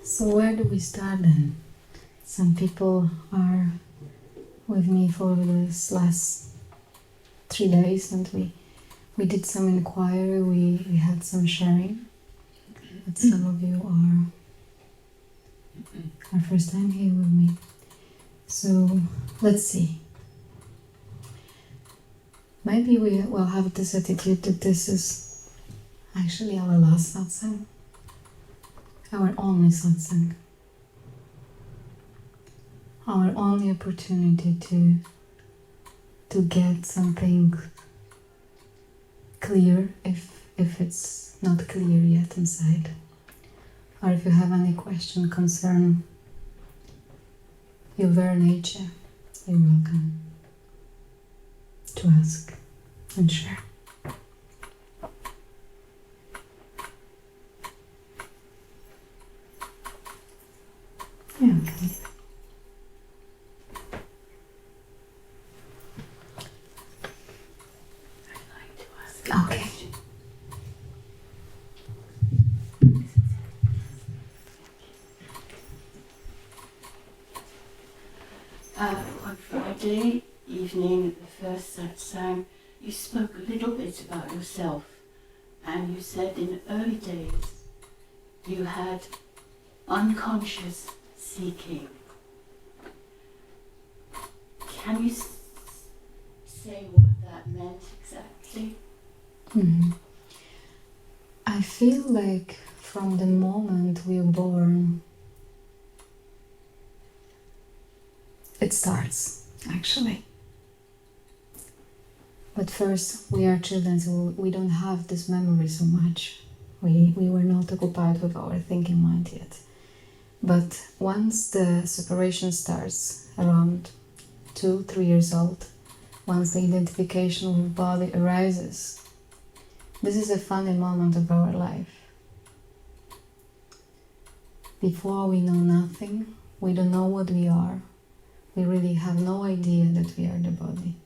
So where do we start then? Some people are with me for this last 3 days, and we did some inquiry, we had some sharing, but some of you are first time here with me. So let's see. Maybe we will have this attitude that this is actually our last satsang, our only satsang, our only opportunity to get something clear if it's not clear yet inside. Or if you have any question, concern your very nature, you're welcome to ask and share. Yeah, okay. Okay. On Friday evening, the first satsang, you spoke a little bit about yourself, and you said in early days you had unconscious seeking. Can you say what that meant exactly? I feel like from the moment we are born, it starts, actually. But first, we are children, so we don't have this memory so much. We were not occupied with our thinking mind yet. But once the separation starts, around 2-3 years old, once the identification with body arises, this is a funny moment of our life. Before we know nothing, we don't know what we are. We really have no idea that we are the body.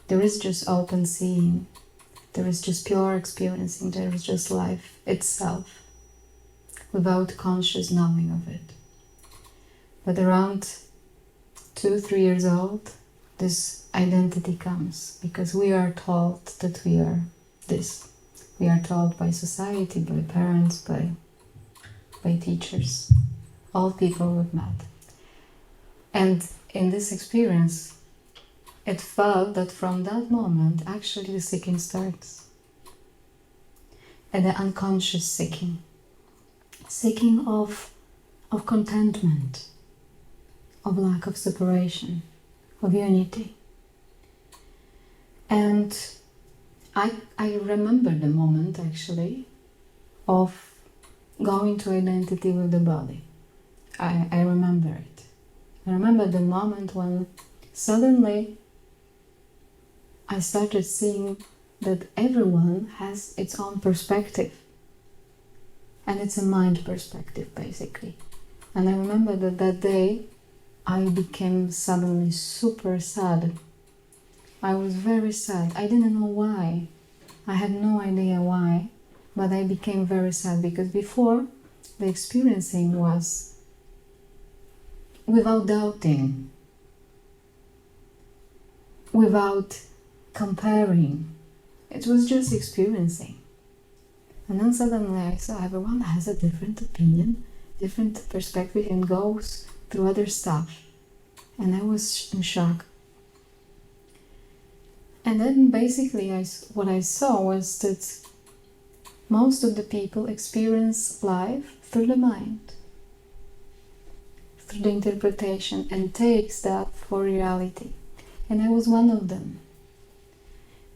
There is just open seeing. There is just pure experiencing. There is just life itself, without conscious knowing of it. But around 2-3 years old, this identity comes, because we are told that we are this. We are told by society, by parents, by teachers, all people we've met. And in this experience, it felt that from that moment, actually the seeking starts. And the unconscious seeking. Seeking of contentment, of lack of separation, of unity. And I remember the moment, actually, of going to identity with the body. I remember it. I remember the moment when suddenly I started seeing that everyone has its own perspective. And it's a mind perspective, basically. And I remember that day I became suddenly super sad. I was very sad. I didn't know why. I had no idea why, but I became very sad, because before the experiencing was without doubting, without comparing. It was just experiencing. And then suddenly I saw everyone has a different opinion, different perspective, and goes through other stuff. And I was in shock. And then basically what I saw was that most of the people experience life through the mind, through the interpretation, and takes that for reality. And I was one of them.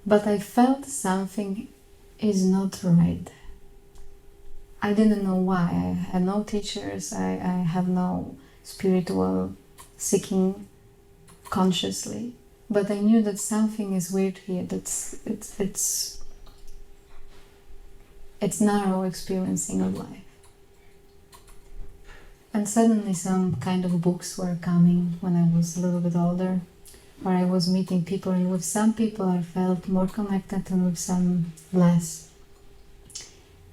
But I felt something is not right. I didn't know why. I had no teachers, I have no spiritual seeking consciously. But I knew that something is weird here, it's narrow experiencing of life. And suddenly some kind of books were coming when I was a little bit older, where I was meeting people, and with some people I felt more connected and with some less.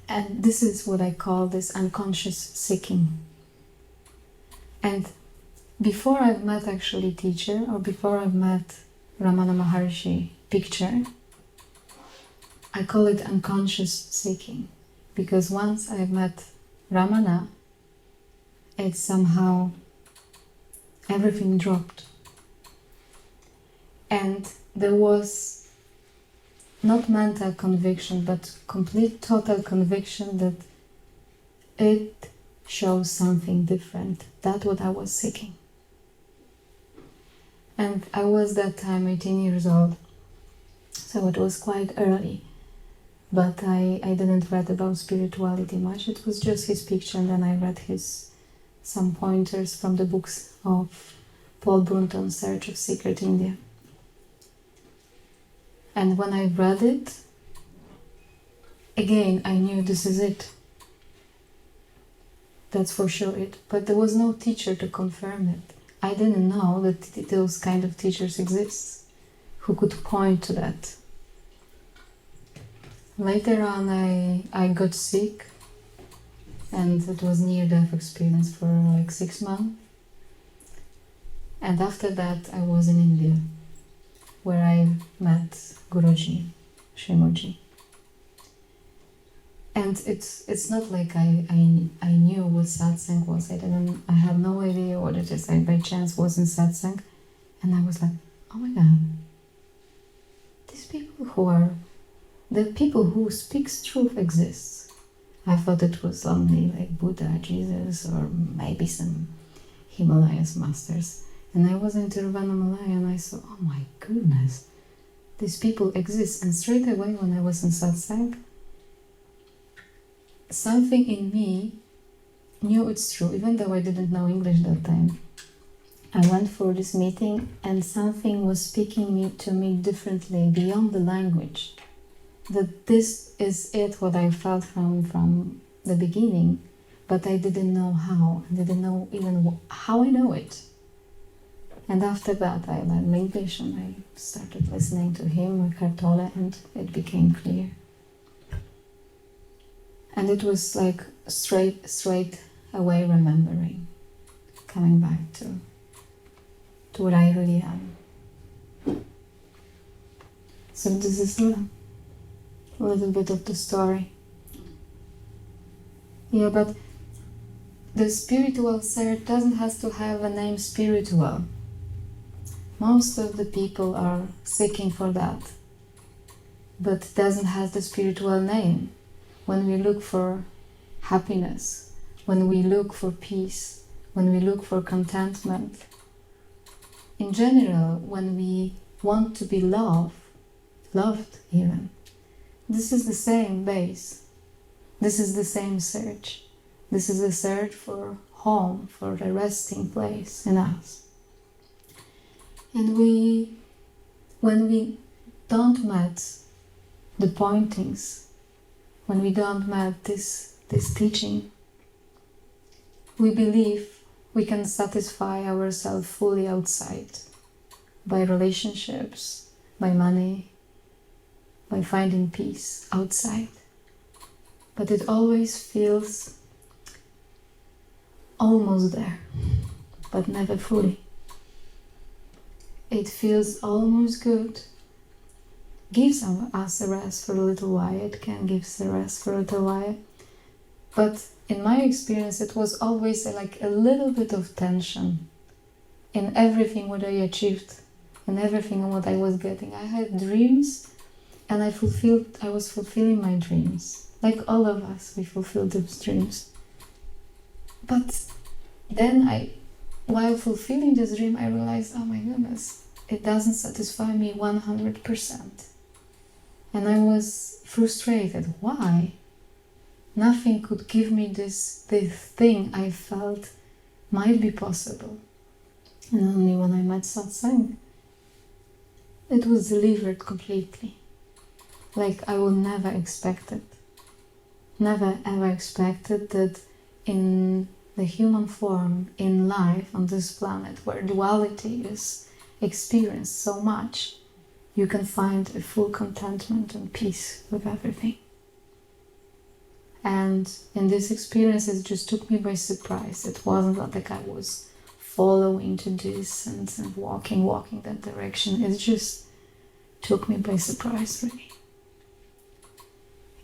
And this is what I call this unconscious seeking. And before I've met actually teacher, or before I've met Ramana Maharshi picture, I call it unconscious seeking. Because once I've met Ramana, it's somehow everything dropped. And there was not mental conviction, but complete total conviction that it shows something different. That's what I was seeking. And I was that time 18 years old, so it was quite early. But I didn't read about spirituality much. It was just his picture, and then I read some pointers from the books of Paul Brunton's Search of Secret India. And when I read it, again, I knew this is it. That's for sure it. But there was no teacher to confirm it. I didn't know that those kind of teachers exist who could point to that. Later on, I got sick, and it was near-death experience for like 6 months. And after that, I was in India, where I met Guruji, Srimoji. And it's not like I knew what satsang was. I had no idea what it is. I by chance was in satsang, and I was like, oh my God, these people the people who speaks truth exists. I thought it was only like Buddha, Jesus, or maybe some Himalayas masters. And I was in Tiruvannamalai and I saw, oh my goodness, these people exist. And straight away when I was in satsang, something in me knew it's true, even though I didn't know English that time. I went for this meeting and something was speaking to me differently, beyond the language. That this is it, what I felt from the beginning, but I didn't know how. I didn't know even how I know it. And after that, I learned English and I started listening to him, Cartola, and it became clear. And it was like straight away remembering, coming back to what I really am. So this is a little bit of the story. Yeah, but the spiritual search doesn't have to have a name spiritual. Most of the people are seeking for that, but it doesn't have the spiritual name. When we look for happiness, when we look for peace, when we look for contentment, in general, when we want to be loved even, this is the same base. This is the same search. This is the search for home, for a resting place in us. And when we don't match the pointings, when we don't match this teaching, we believe we can satisfy ourselves fully outside, by relationships, by money, by finding peace outside. But it always feels almost there, but never fully. It feels almost good, gives us a rest for a little while, it can give us a rest for a little while, but in my experience it was always like a little bit of tension in everything what I achieved, in everything what I was getting. I had dreams and I was fulfilling my dreams, like all of us, we fulfill those dreams. But then while fulfilling this dream, I realized, oh my goodness, it doesn't satisfy me 100%. And I was frustrated. Why? Nothing could give me this thing I felt might be possible. And only when I met Satsang, it was delivered completely. Like I would never expected. Never ever expected that in the human form, in life on this planet, where duality is experienced so much, you can find a full contentment and peace with everything. And in this experience, it just took me by surprise. It wasn't like I was following to this and walking that direction. It just took me by surprise, really.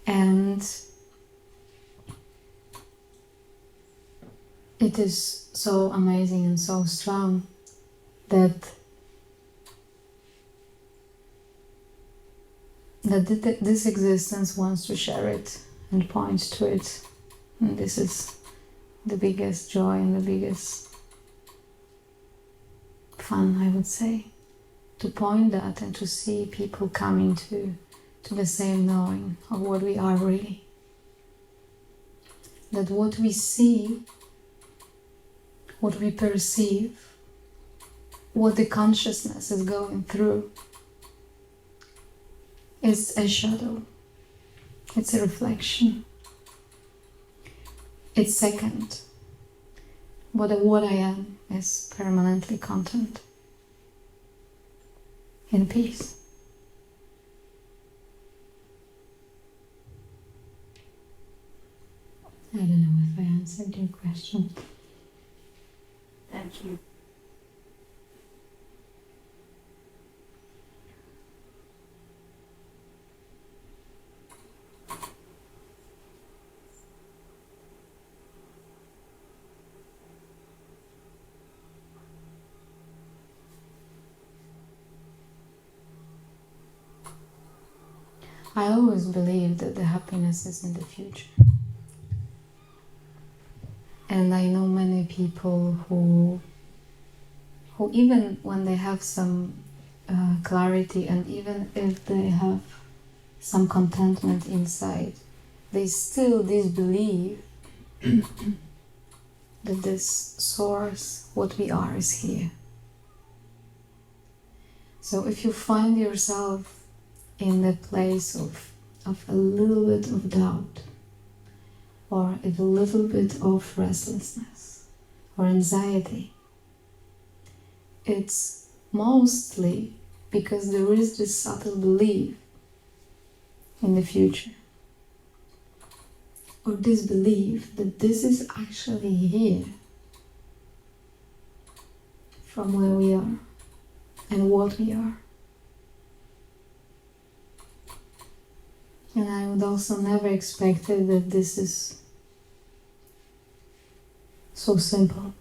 And it is so amazing and so strong that this existence wants to share it and point to it. And this is the biggest joy and the biggest fun, I would say, to point that and to see people coming to the same knowing of what we are really. That what we see, what we perceive, what the consciousness is going through, is a shadow. It's a reflection. It's second. But what I am is permanently content. In peace. I don't know if I answered your question. Thank you. I always believe that the happiness is in the future. And I know many people who even when they have some clarity, and even if they have some contentment inside, they still disbelieve that this source, what we are, is here. So if you find yourself in the place of a little bit of doubt, or a little bit of restlessness or anxiety, it's mostly because there is this subtle belief in the future, or this belief that this is actually here from where we are and what we are. And I would also never expect that this is so simple.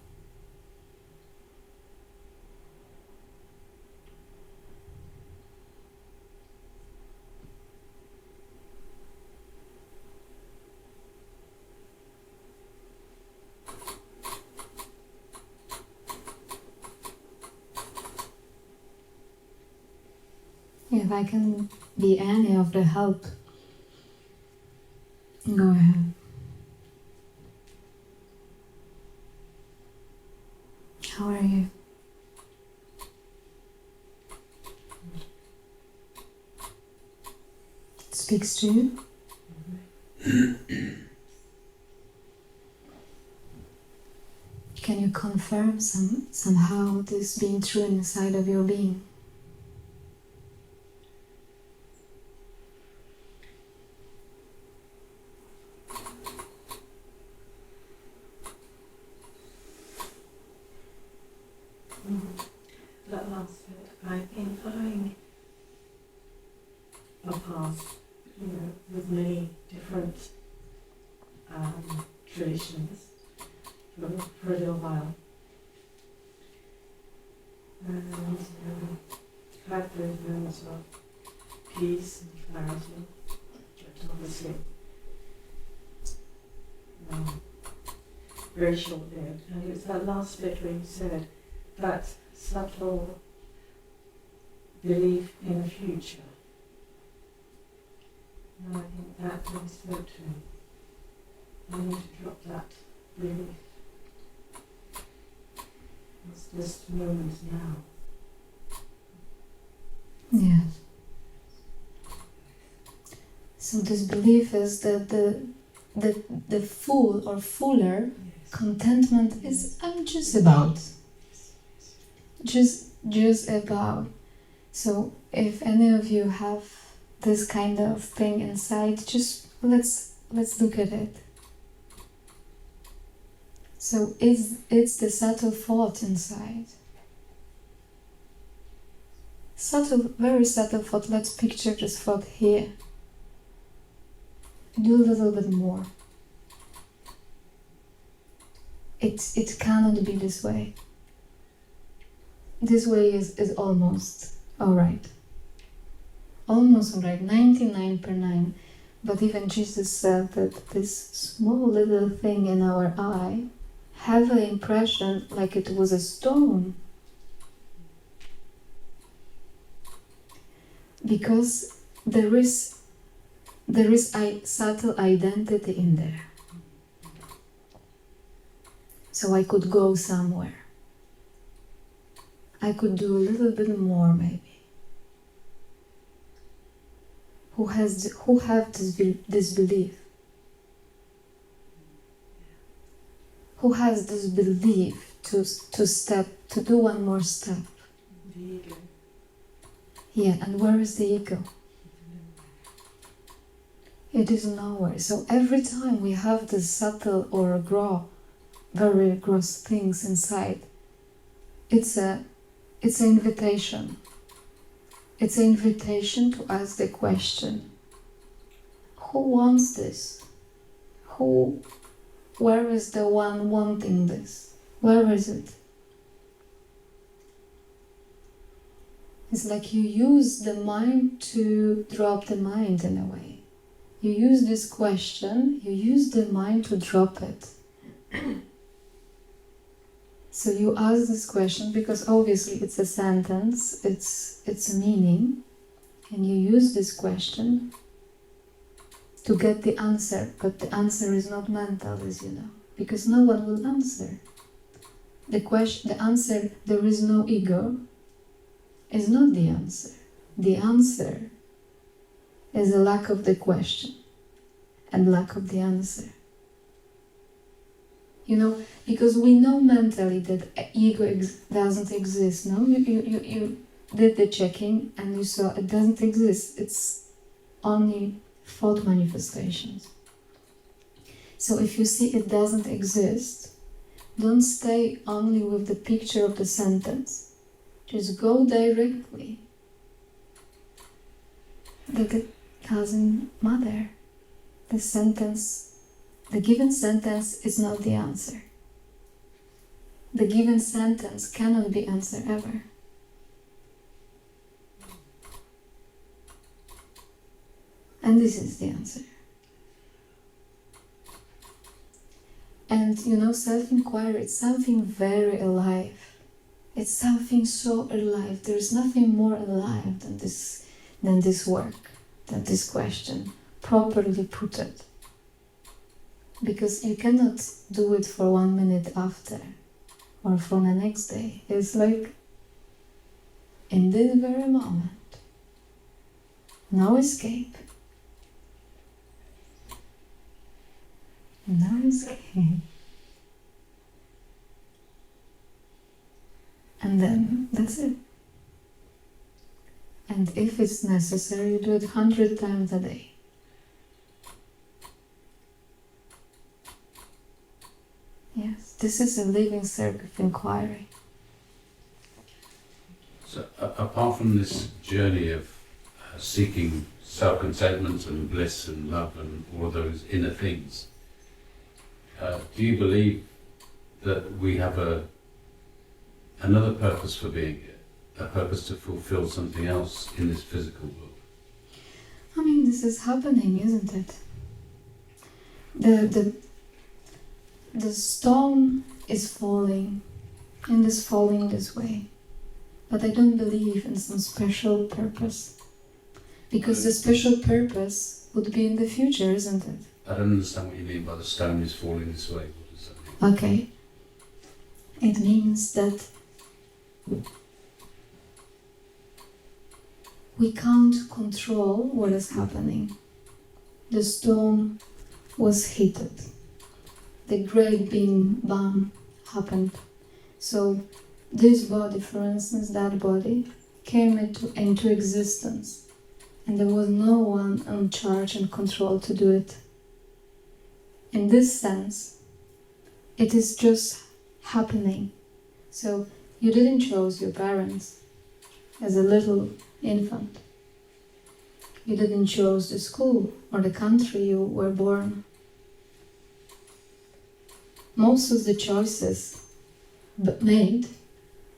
If I can be any of the help, go ahead. How are you? It speaks to you? Can you confirm somehow this being true inside of your being? That last bit, I've been following a path, with many different traditions for a little while, and had those moments of peace and clarity, but obviously very short-lived. And it was that last bit where you said that subtle belief in the future. And I think that really spoke to me. I need to drop that belief. It's just moment now. Yes. So this belief is that the full or fuller contentment is just about. Just about. So if any of you have this kind of thing inside, just let's look at it. So it's the subtle thought inside. Subtle, very subtle thought. Let's picture this thought here. Do a little bit more. It cannot be this way. This way is almost alright. Almost alright, 99%. But even Jesus said that this small little thing in our eye have an impression like it was a stone. Because there is a subtle identity in there. So I could go somewhere. I could do a little bit more maybe. Who have this belief? Who has this belief to do one more step? The ego. Yeah, and where is the ego? It is nowhere. So every time we have this subtle or very gross things inside, it's an invitation. It's an invitation to ask the question, who wants this? Where is the one wanting this? Where is it? It's like you use the mind to drop the mind in a way. You use this question, you use the mind to drop it. So you ask this question because obviously it's a sentence, it's a meaning, and you use this question to get the answer, but the answer is not mental, as you know, because no one will answer. The answer, there is no ego, is not the answer. The answer is a lack of the question and lack of the answer. You know, because we know mentally that ego doesn't exist, no? You did the checking and you saw it doesn't exist. It's only thought manifestations. So if you see it doesn't exist, don't stay only with the picture of the sentence. Just go directly. That it doesn't matter. The given sentence is not the answer. The given sentence cannot be answer ever. And this is the answer. And you know, self-inquiry is something very alive. It's something so alive. There is nothing more alive than this work, than this question, properly put it. Because you cannot do it for 1 minute after or for the next day. It's like in this very moment. No escape. No escape. And then that's it. And if it's necessary, you do it 100 times a day. Yes, this is a living circle of inquiry. So, apart from this journey of seeking self-contentment and bliss and love and all of those inner things, do you believe that we have another purpose for being here, a purpose to fulfill something else in this physical world? I mean, this is happening, isn't it? The stone is falling, and is falling this way. But I don't believe in some special purpose. Because the special purpose would be in the future, isn't it? I don't understand what you mean by the stone is falling this way. What does that mean? Okay. It means that we can't control what is happening. The stone was heated. The great big bang happened. So this body, for instance, that body, came into existence. And there was no one in charge and control to do it. In this sense, It is just happening. So you didn't choose your parents as a little infant. You didn't choose the school or the country you were born. Most of the choices made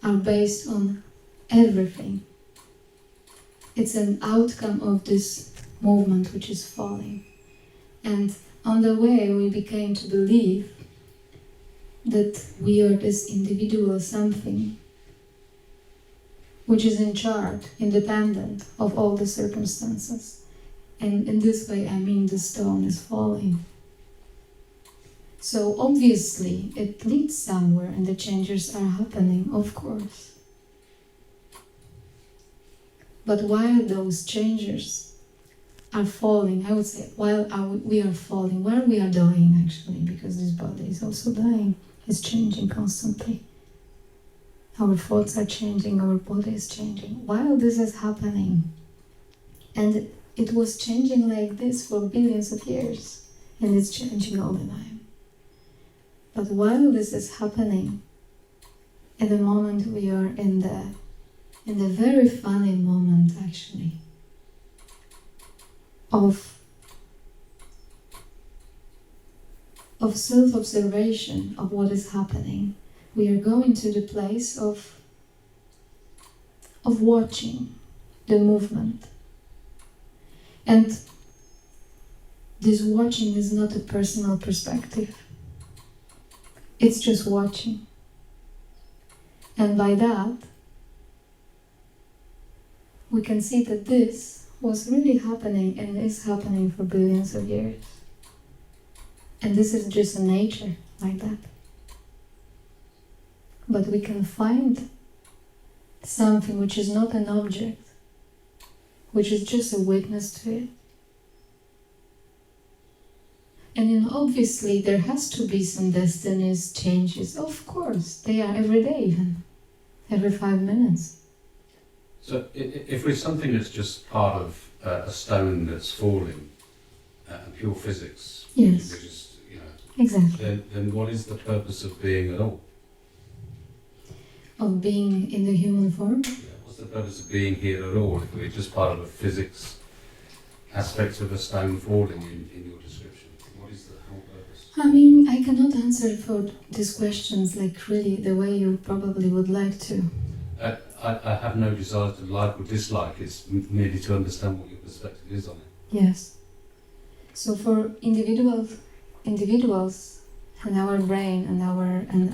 are based on everything. It's an outcome of this movement which is falling. And on the way we became to believe that we are this individual something which is in charge, independent of all the circumstances. And in this way I mean the stone is falling. So obviously it leads somewhere and the changes are happening, of course. But while those changes are falling, I would say, while we are falling, where we are dying actually, because this body is also dying, it's changing constantly. Our thoughts are changing, our body is changing. While this is happening, and it was changing like this for billions of years, and it's changing all the time. But while this is happening, at the moment we are in the very funny moment actually of self-observation of what is happening. We are going to the place of watching the movement. And this watching is not a personal perspective. It's just watching. And by that, we can see that this was really happening and is happening for billions of years. And this is just a nature like that. But we can find something which is not an object, which is just a witness to it. And obviously there has to be some destinies, changes. Of course, they are every day even, every 5 minutes. So if it's something that's just part of a stone that's falling, pure physics, yes, which is, exactly. then what is the purpose of being at all? Of being in the human form? Yeah, what's the purpose of being here at all if we're just part of a physics aspect of a stone falling in your description? What is the whole purpose? I mean, I cannot answer for these questions like really the way you probably would like to. I have no desire to like or dislike, it's merely to understand what your perspective is on it. Yes. So for individuals and our brain and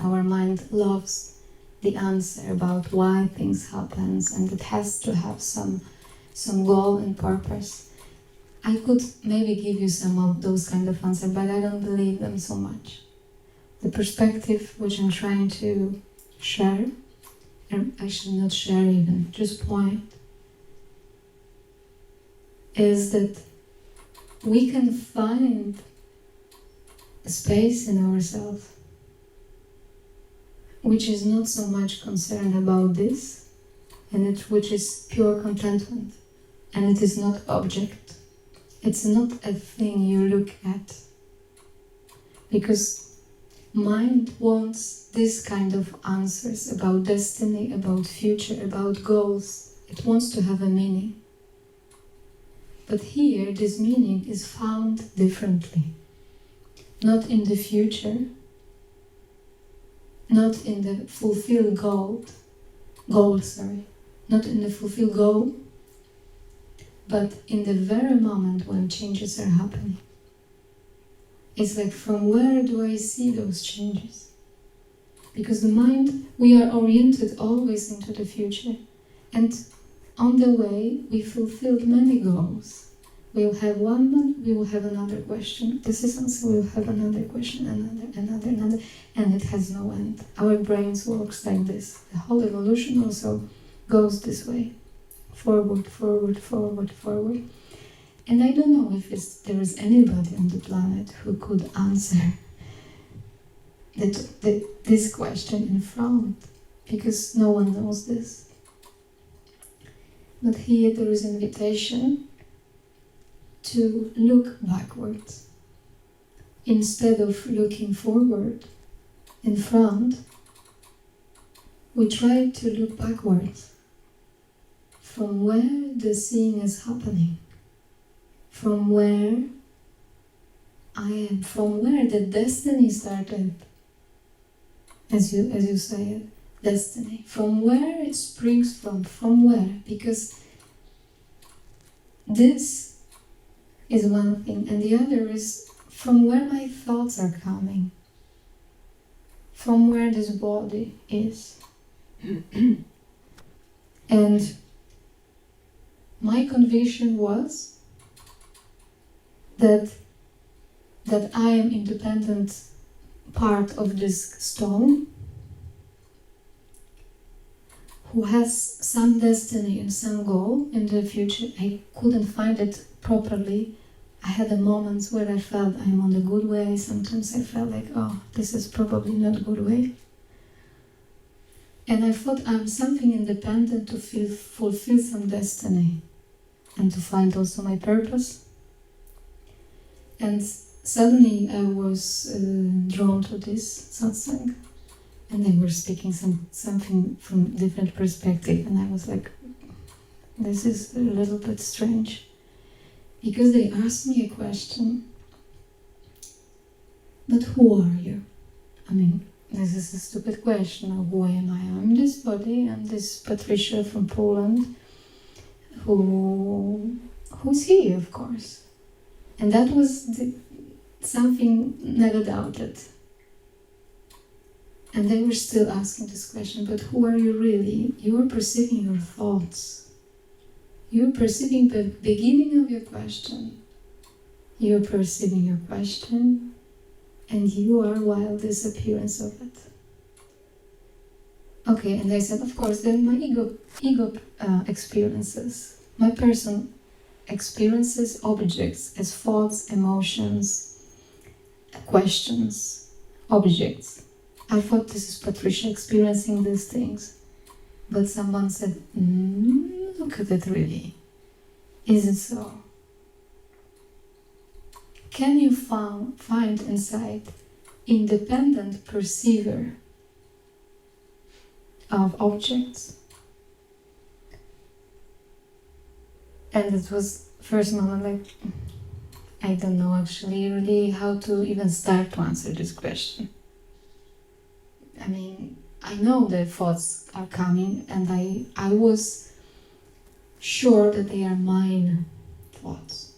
our mind loves the answer about why things happen, and it has to have some goal and purpose. I could maybe give you some of those kind of answers, but I don't believe them so much. The perspective which I'm trying to share, and I should not share even, just point, is that we can find a space in ourselves which is not so much concerned about this, and which is pure contentment, and it is not object. It's not a thing you look at, because mind wants this kind of answers about destiny, about future, about goals. It wants to have a meaning. But here, this meaning is found differently. Not in the future, not in the fulfilled goal, not in the fulfilled goal, but in the very moment when changes are happening. It's like, from where do I see those changes? Because the mind, we are oriented always into the future. And on the way, we fulfilled many goals. We'll have one, we will have another question. This is answer, we'll have another question, another, and it has no end. Our brains works like this. The whole evolution also goes this way. Forward, forward, forward, forward. And I don't know if there is anybody on the planet who could answer this question in front, because no one knows this. But here there is an invitation to look backwards instead of looking forward, in front, we try to look backwards from where the seeing is happening, from where I am, from where the destiny started, as you say it, destiny, from where it springs from where, because this is one thing, and the other is from where my thoughts are coming, from where this body is. And my conviction was that I am independent part of this stone who has some destiny and some goal in the future. I couldn't find it properly. I had the moments where I felt I'm on the good way. Sometimes I felt like, oh, this is probably not a good way. And I thought I'm something independent to fulfill some destiny and to find also my purpose. And suddenly I was drawn to this satsang, and they were speaking something from different perspective, and I was like, this is a little bit strange, because they asked me a question, but who are you? I mean, this is a stupid question. Who am I? I'm this body. I'm this Patricia from Poland, who's here, of course. And that was something never doubted. And they were still asking this question, but who are you really? You are perceiving your thoughts. You're perceiving the beginning of your question. You're perceiving your question, and you are wild disappearance of it. Okay, and I said, of course, then my ego experiences, my person experiences objects as thoughts, emotions, questions, objects. I thought this is Patricia experiencing these things, but someone said, look at it really. Is it so? Can you find inside independent perceiver of objects? And it was first moment like, I don't know actually really how to even start to answer this question. I mean, I know the thoughts are coming, and I was sure that they are mine thoughts.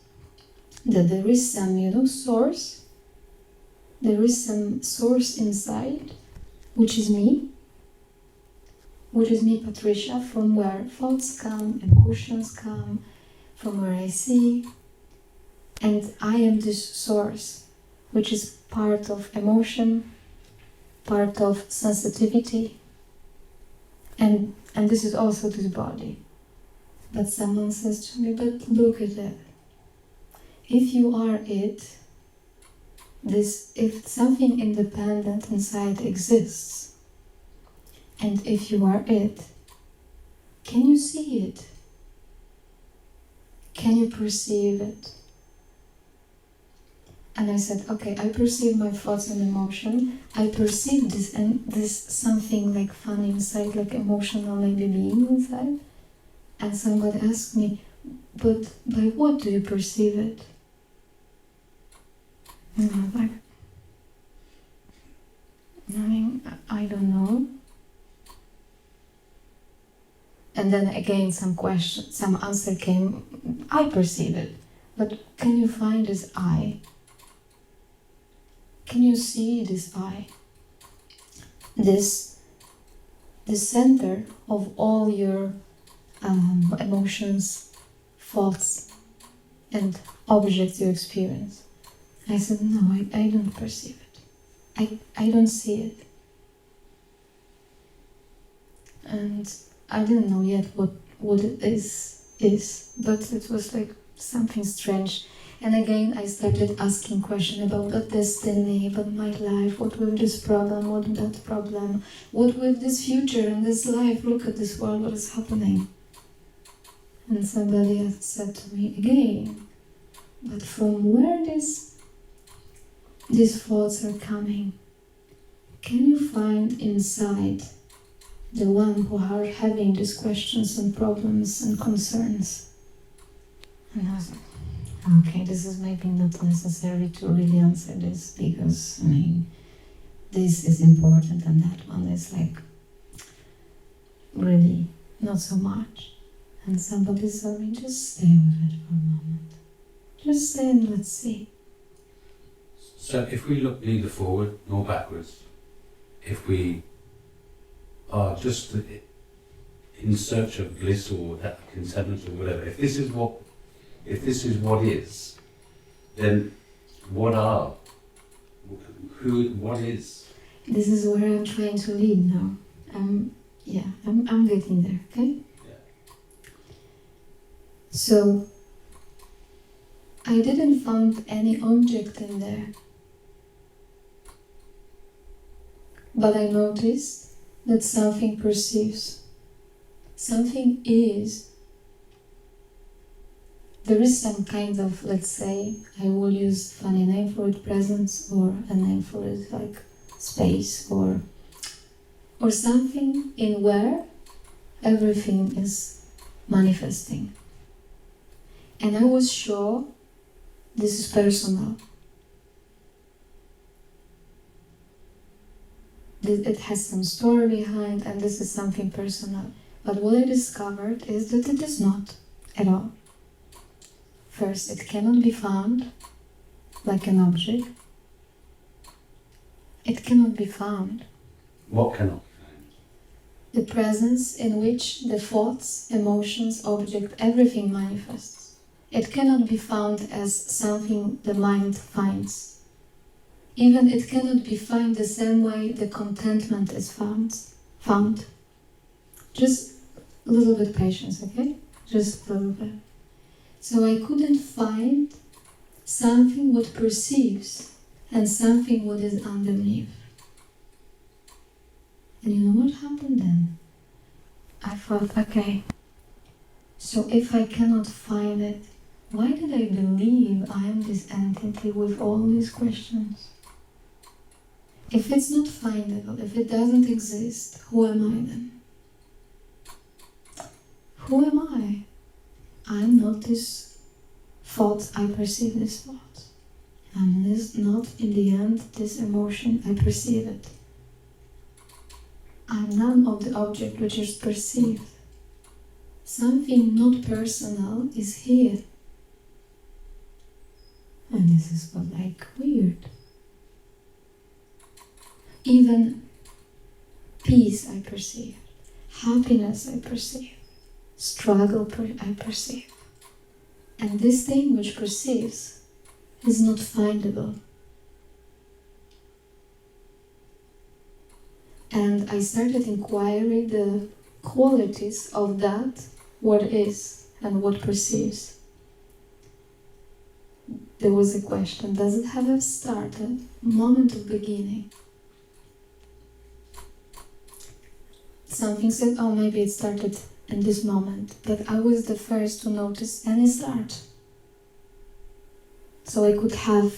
That there is some, source. There is some source inside, which is me, Patricia, from where thoughts come, emotions come, from where I see. And I am this source, which is part of emotion, part of sensitivity, and this is also this body. But someone says to me, but look at it. If you are it, if something independent inside exists, and if you are it, can you see it? Can you perceive it? And I said, okay, I perceive my thoughts and emotion. I perceive this and this something like fun inside, like emotional maybe being inside. And somebody asked me, but by what do you perceive it? And I was like, I don't know. And then again some answer came, I perceive it. But can you find this I? Can you see this I? This the center of all your emotions, thoughts, and objects you experience. I said, no, I don't perceive it. I don't see it. And I didn't know yet what it is, but it was like something strange. And again, I started asking questions about the destiny, about my life, what with this problem, what with that problem, what with this future and this life, look at this world, what is happening. And somebody else said to me again, but from where these thoughts are coming, can you find inside the one who are having these questions and problems and concerns? And I was like, okay, this is maybe not necessary to really answer this, because, I mean, this is important and that one is like really not so much. And somebody told me, just stay with it for a moment. Just stay and let's see. So if we look neither forward nor backwards, if we are just in search of bliss or contentment or whatever, if this is what is, then what is? This is where I'm trying to lead now. I'm getting there, okay? Yeah. So, I didn't find any object in there. But I noticed that something perceives. Something is. There is some kind of, let's say, I will use a funny name for it, presence, or a name for it like space, or something in where everything is manifesting. And I was sure this is personal. It has some story behind, and this is something personal. But what I discovered is that it is not at all. First, it cannot be found like an object. It cannot be found. What cannot be found? The presence in which the thoughts, emotions, object, everything manifests. It cannot be found as something the mind finds. Even it cannot be found the same way the contentment is found. Just a little bit patience, okay? Just a little bit. So I couldn't find something what perceives and something what is underneath. And you know what happened then? I thought, okay, so if I cannot find it, why did I believe I am this entity with all these questions? If it's not findable, if it doesn't exist, who am I then? Who am I? I'm not this thought, I perceive this thought. I'm not, in the end, this emotion, I perceive it. I'm none of the object which is perceived. Something not personal is here. And this is what, like, weird. Even peace I perceive, happiness I perceive, struggle I perceive. And this thing which perceives is not findable. And I started inquiring the qualities of that, what is and what perceives. There was a question, does it have a start, a moment of beginning? Something said, oh, maybe it started in this moment, but I was the first to notice any start. So I could have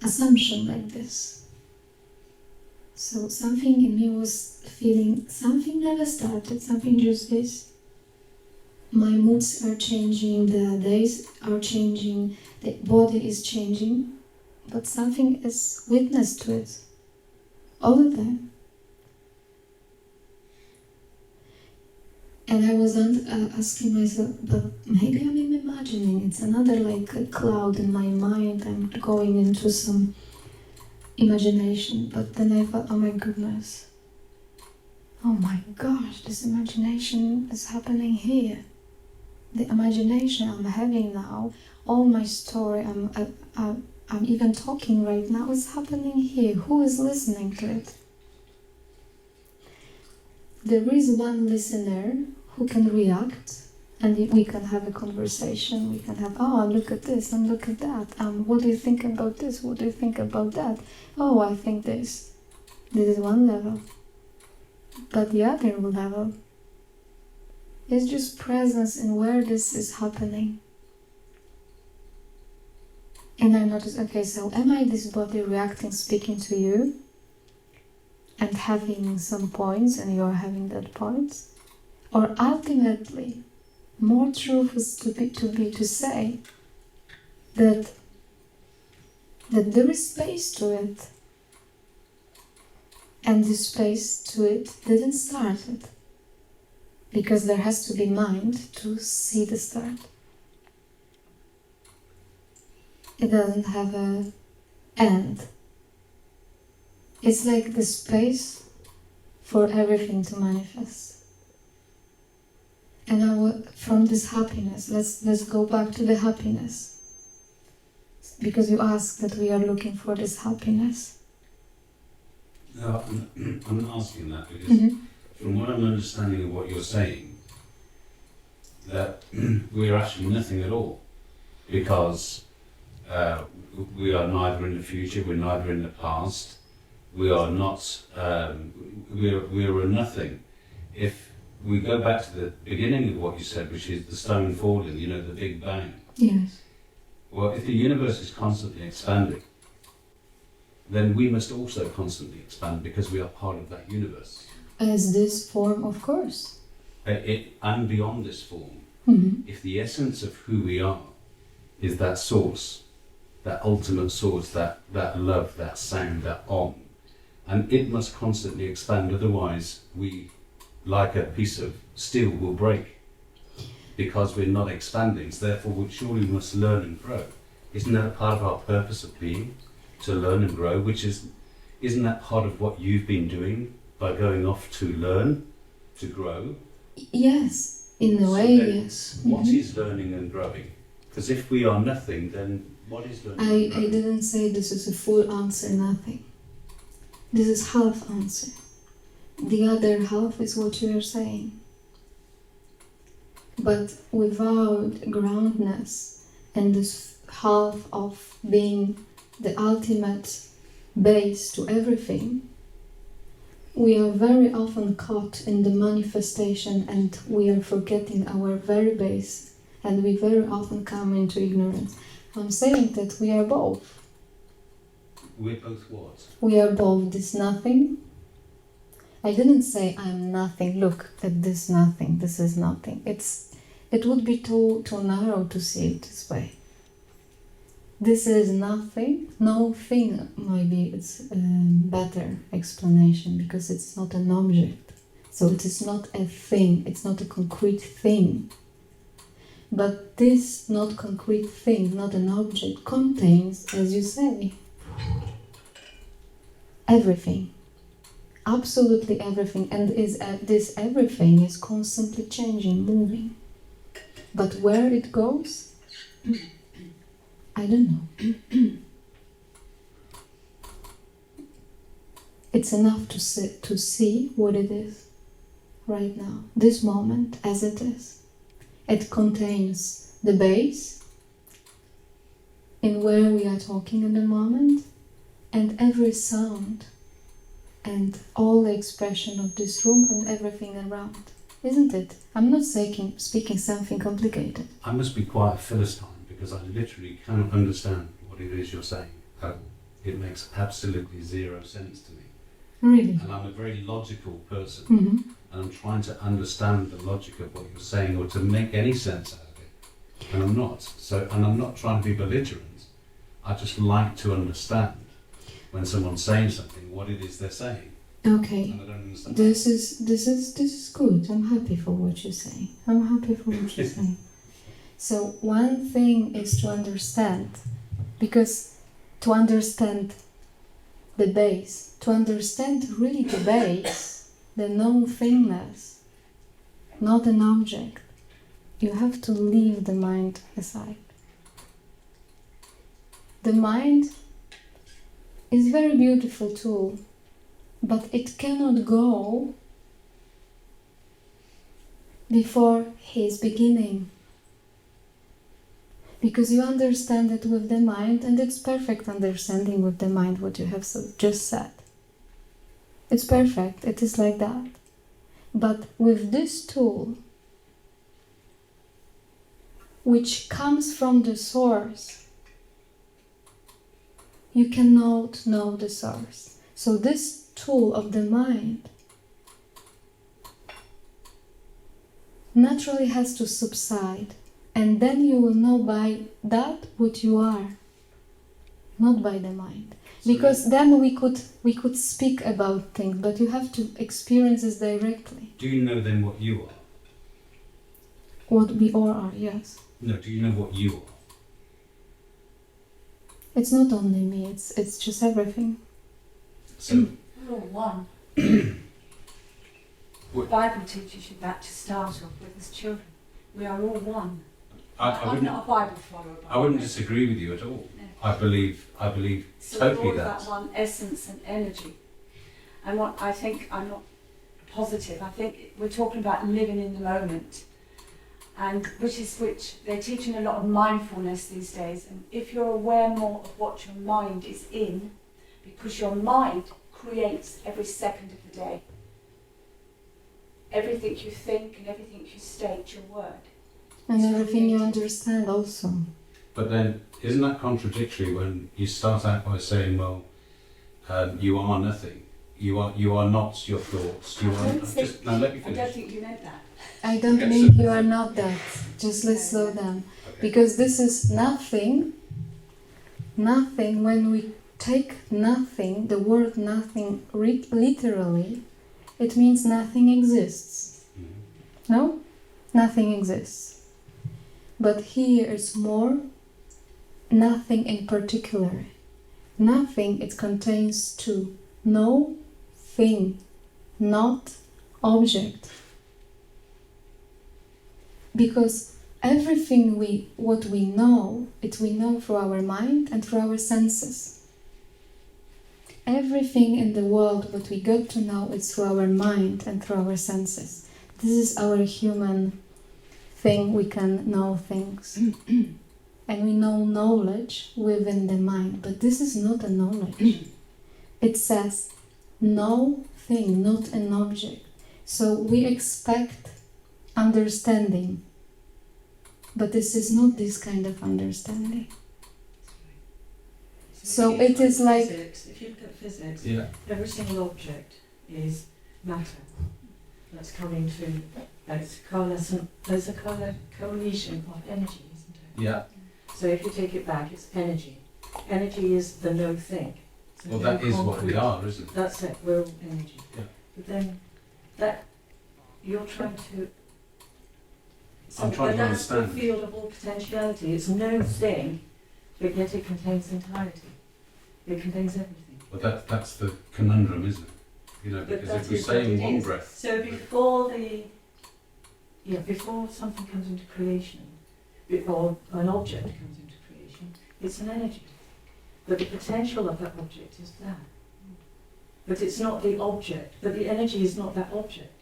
assumption like this. So something in me was feeling, something never started, something just is. My moods are changing, the days are changing, the body is changing, but something is witness to it all the time. And I was asking myself, but maybe I'm imagining, it's another like a cloud in my mind, I'm going into some imagination. But then I thought, oh my goodness, oh my gosh, this imagination is happening here. The imagination I'm having now, all my story, I'm even talking right now, is happening here. Who is listening to it? There is one listener who can react, and we can have a conversation. We can have, oh, look at this and look at that. What do you think about this? What do you think about that? Oh, I think this. This is one level. But the other level is just presence in where this is happening. And I noticed, okay, so am I this body reacting, speaking to you? and having some points and you're having that points, or ultimately more truth is to say that there is space to it, and the space to it didn't start it, because there has to be mind to see the start. It doesn't have an end. It's like the space for everything to manifest. And from this happiness, let's go back to the happiness. Because you asked that we are looking for this happiness. No, I'm not asking that because from what I'm understanding of what you're saying, that we're actually nothing at all, because we are neither in the future, we're neither in the past, we are not, we're a nothing. If we go back to the beginning of what you said, which is the stone falling, you know, the Big Bang. Yes. Well, if the universe is constantly expanding, then we must also constantly expand because we are part of that universe. As this form, of course. And beyond this form, if the essence of who we are is that source, that ultimate source, that love, that sound, that Om, and it must constantly expand, otherwise we, like a piece of steel, will break because we're not expanding. So therefore we surely must learn and grow. Isn't that part of our purpose of being? To learn and grow, isn't that part of what you've been doing by going off to learn, to grow? Yes, in a way, yes. What is learning and growing? Because if we are nothing, then what is learning and growing? I didn't say this is a full answer, nothing. This is half answer. The other half is what you are saying. But without groundness and this half of being the ultimate base to everything, we are very often caught in the manifestation and we are forgetting our very base, and we very often come into ignorance. I'm saying that we are both. We're both what? We are both this nothing. I didn't say I'm nothing. Look at this nothing. This is nothing. It would be too narrow to see it this way. This is nothing. No thing, maybe it's a better explanation, because it's not an object. So it is not a thing. It's not a concrete thing. But this not concrete thing, not an object, contains, as you say, everything. Absolutely everything. And this everything is constantly changing, moving. But where it goes, I don't know. It's enough to see what it is right now, this moment as it is. It contains the base in where we are talking in the moment, and every sound and all the expression of this room and everything around. Isn't it? I'm not speaking something complicated. I must be quite a Philistine, because I literally cannot understand what it is you're saying. It makes absolutely zero sense to me. Really? And I'm a very logical person, Mm-hmm. and I'm trying to understand the logic of what you're saying, or to make any sense out of it. And I'm not. And I'm not trying to be belligerent. I just like to understand when someone's saying something, what it is they're saying. Okay. And I don't understand. This is good. I'm happy for what you're saying. I'm happy for what you're saying. So one thing is to understand, because to understand the base, to understand really the base, the non-thingness, not an object, you have to leave the mind aside. The mind is a very beautiful tool, but it cannot go before his beginning. Because you understand it with the mind, and it's perfect understanding with the mind what you have just said. It's perfect, it is like that. But with this tool, which comes from the source, you cannot know the source. So this tool of the mind naturally has to subside, and then you will know by that what you are, not by the mind. Because then we could speak about things, but you have to experience this directly. Do you know then what you are? What we all are, yes. No, do you know what you are? It's not only me, it's just everything. So, We're all one. The Bible teaches you that to start off with as children. We are all one. I I'm wouldn't, not a Bible follower. I wouldn't disagree with you at all. I believe So totally we're all that. that one essence and energy. And what I think, I'm not positive, I think we're talking about living in the moment. And which they're teaching a lot of mindfulness these days. And if you're aware more of what your mind is in, because your mind creates every second of the day. Everything you think and everything you state, your word. And everything you understand also. But then, isn't that contradictory when you start out by saying, well, you are nothing. You are not your thoughts. You are just, now let me I finish. don't think you meant that. I don't Okay, mean so- you are not that. Just let's slow down. Okay. Because this is nothing. Nothing, when we take nothing, the word nothing literally, it means nothing exists. Mhm. No? Nothing exists. But here is more nothing in particular. Nothing, it contains two. No thing, not object. Because everything what we know, we know through our mind and through our senses. Everything in the world what we got to know is through our mind and through our senses. This is our human thing, we can know things. And we know knowledge within the mind, but this is not a knowledge. It says no thing, not an object. So we expect understanding, but this is not this kind of understanding. So it is like physics, if you look at physics, Yeah. every single object is matter. That's coming to, there's a coalition of energy, isn't it? Yeah. So if you take it back, it's energy. Energy is the no thing. It's Well, no that is what we concrete. are, isn't it? That's it, we're all energy. Yeah. But then, that, you're trying to... I'm trying to but that's the understand. field of all potentiality. It's no thing, but yet it contains entirety. It contains everything. Well, that's the conundrum, isn't it? You know, But because that if we is say what in it one is. breath, So before something comes into creation, before an object comes into creation, it's an energy. But the potential of that object is that. But it's not the object. But the energy is not that object.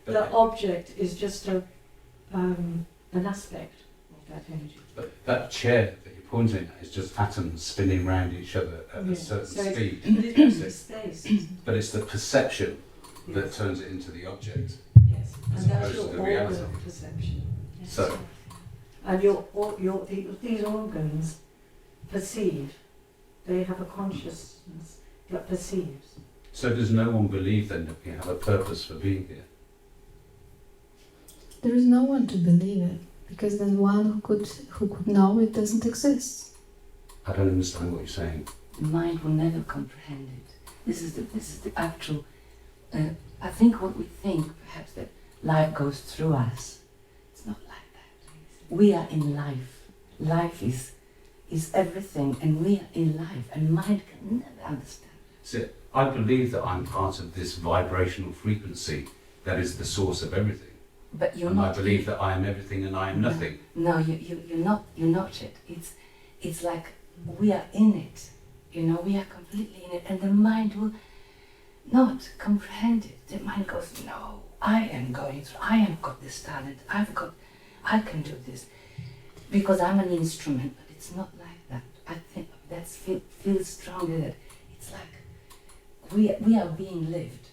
but, That object is just an aspect of that energy. but that chair that you're pointing at is just atoms spinning round each other at Yeah. a certain So it's- speed. But it's just space. But it's the perception that Yes. turns it into the object. Yes. as And that's opposed your to the reality. organ perception. Yes. So- And these organs perceive. They have a consciousness that perceives. So does no one believe then that we have a purpose for being here? there is no one to believe it, because then one who could know it doesn't exist. I don't understand what you're saying. The mind will never comprehend it. This is the actual. I think what we think, perhaps, that life goes through us. It's not like that. We are in life. Life is everything, and we are in life, and mind can never understand. See, I believe that I'm part of this vibrational frequency that is the source of everything. But you're And I not. believe that I am everything and I am nothing. No, you're not. You're not it. It's like we are in it. You know, we are completely in it, and the mind will not comprehend it. The mind goes, no, I am going through. I have got this talent. I can do this because I'm an instrument. But it's not like that. I think that's feels strongly that it's like we are being lived.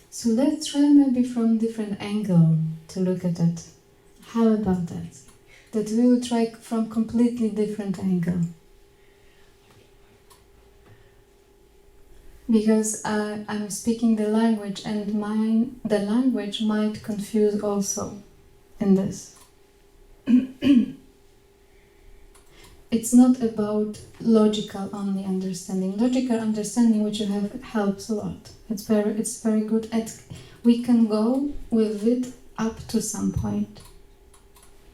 So let's try maybe from different angle to look at it. How about that? That we will try from completely different angle. because I'm speaking the language, and the language might confuse also in this. It's not about logical only understanding. Logical understanding, which you have, helps a lot. It's very good. We can go with it up to some point.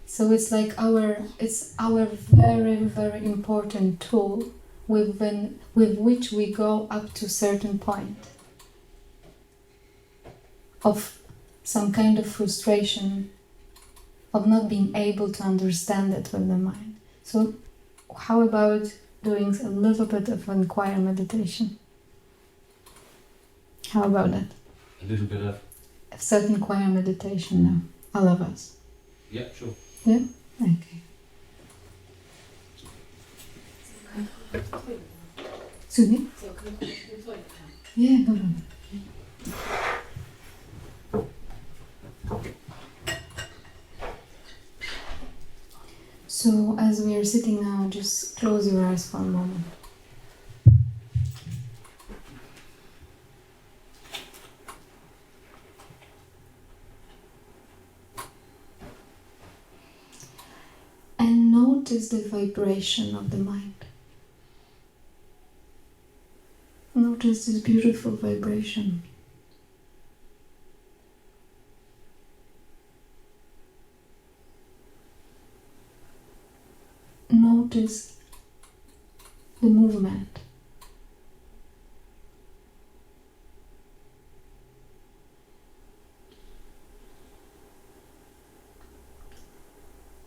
So it's like our very, very important tool with which we go up to certain point of some kind of frustration, of not being able to understand it with the mind. So how about doing a little bit of inquiry meditation? How about that? A little bit of... Certain choir meditation now, all of us. Yeah, sure. Yeah? Okay. Excuse me? Yeah, go on. So as we are sitting now, just close your eyes for a moment. And notice the vibration of the mind. Notice this beautiful vibration. Notice the movement.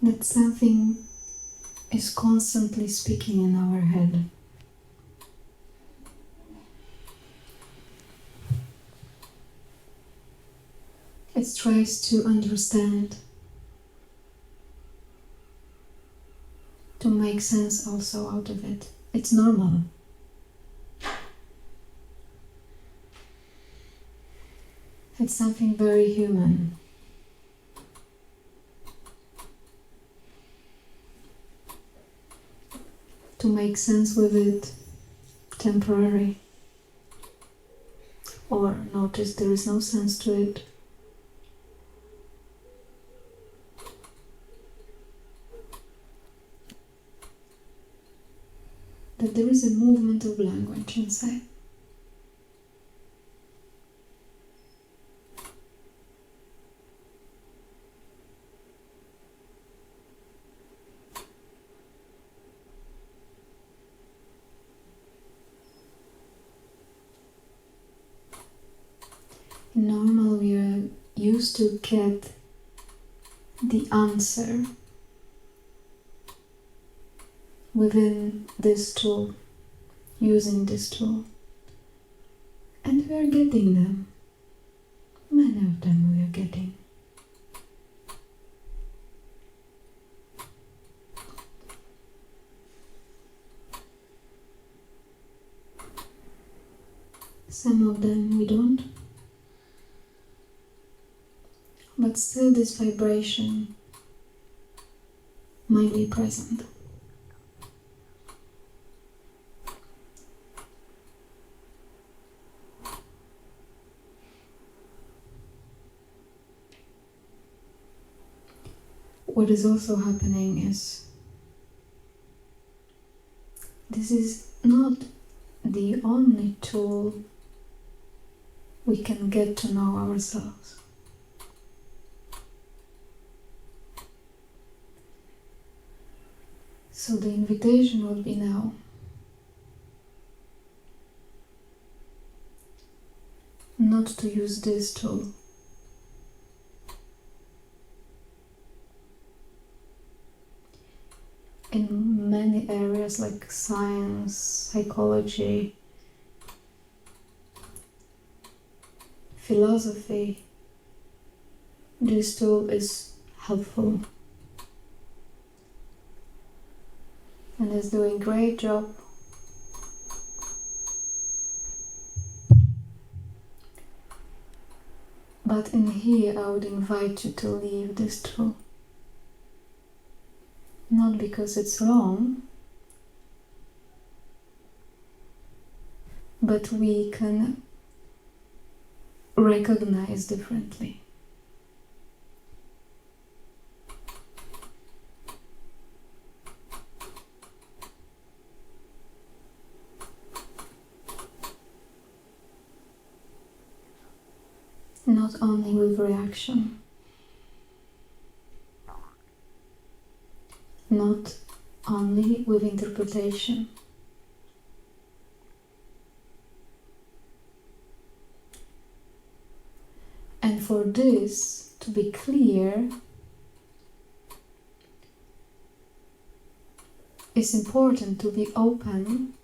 That something is constantly speaking in our head. It tries to understand, to make sense also out of it. It's normal. It's something very human. To make sense with it, temporary, or notice there is no sense to it. That there is a movement of language inside. Normal, we are used to get the answer within this tool, using this tool. And we are getting them. Many of them we are getting. Some of them we don't. But still this vibration might be present. What is also happening is this is not the only tool we can get to know ourselves. So the invitation would be now not to use this tool. In many areas like science, psychology, philosophy, this tool is helpful and is doing a great job. But in here I would invite you to leave this tool. Not because it's wrong, but we can recognize differently. Not only with reaction, not only with interpretation, and for this to be clear, it's important to be open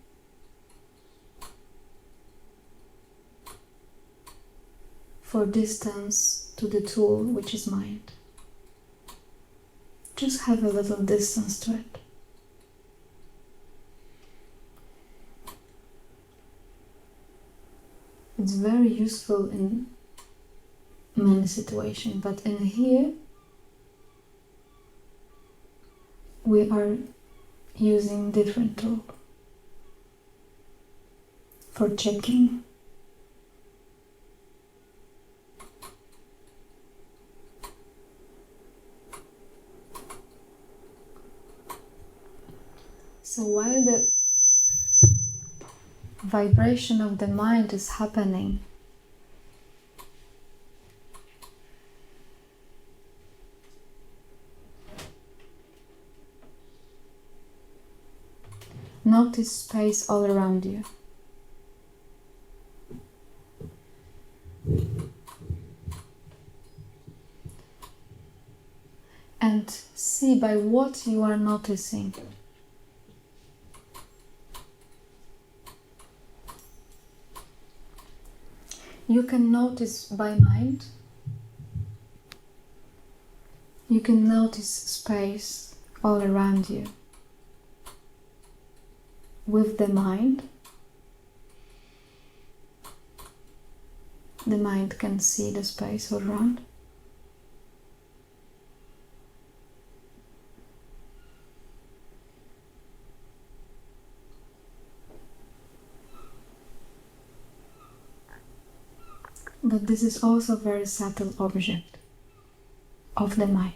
for distance to the tool, which is mind. Just have a little distance to it. It's very useful in many situations, but in here we are using different tool for checking. So while the vibration of the mind is happening, notice space all around you. And see by what you are noticing. You can notice by mind. You can notice space all around you with the mind. The mind can see the space all around. But this is also a very subtle object of the mind.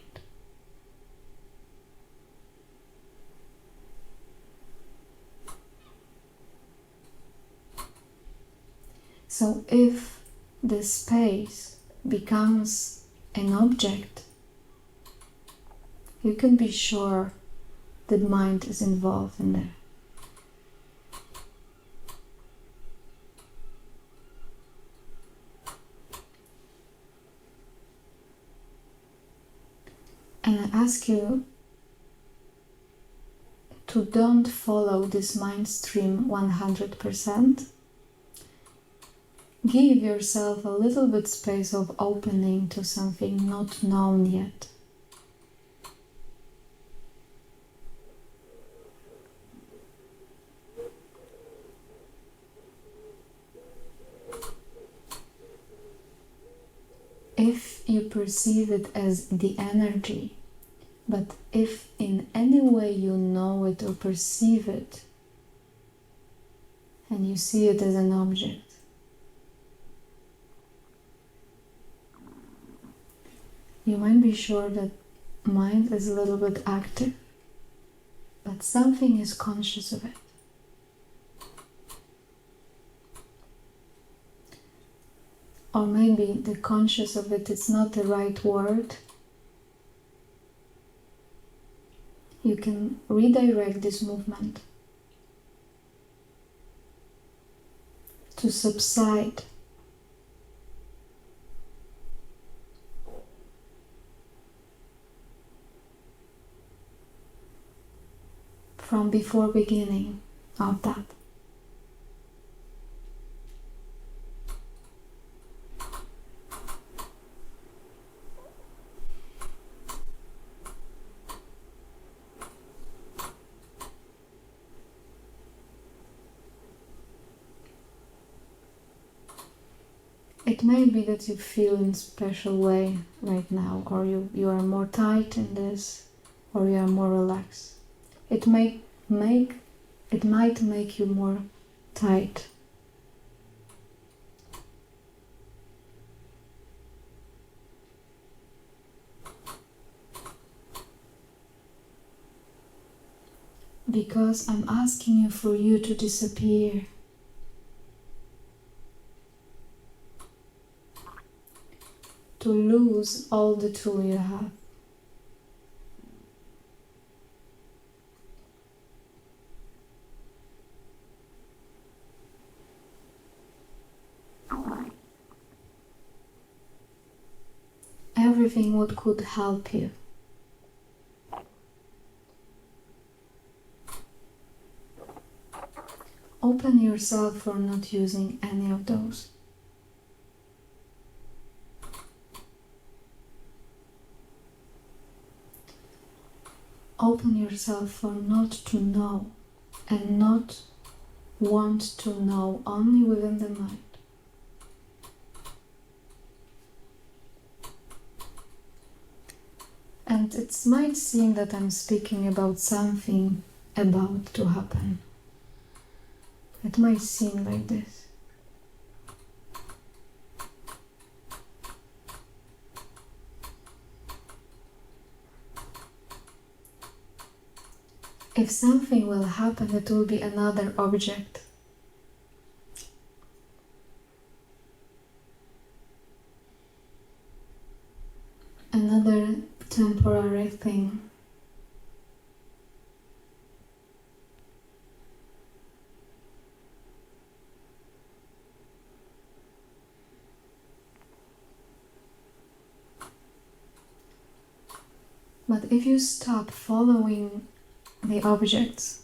So if the space becomes an object, you can be sure that mind is involved in there. And I ask you to don't follow this mind stream 100%. Give yourself a little bit space of opening to something not known yet. If you perceive it as the energy, but if in any way you know it or perceive it, and you see it as an object, you might be sure that mind is a little bit active, but something is conscious of it. Or maybe the conscious of it is not the right word. You can redirect this movement to subside. From before beginning of that. It may be that you feel in a special way right now, or you are more tight in this, or you are more relaxed. It might make you more tight Because I'm asking you for you to disappear. To lose all the tool you have. Everything what could help you. Open yourself for not using any of those. Open yourself for not to know and not want to know only within the mind. And it might seem that I'm speaking about something about to happen. It might seem like this. If something will happen, it will be another object. Another temporary thing. But if you stop following the objects,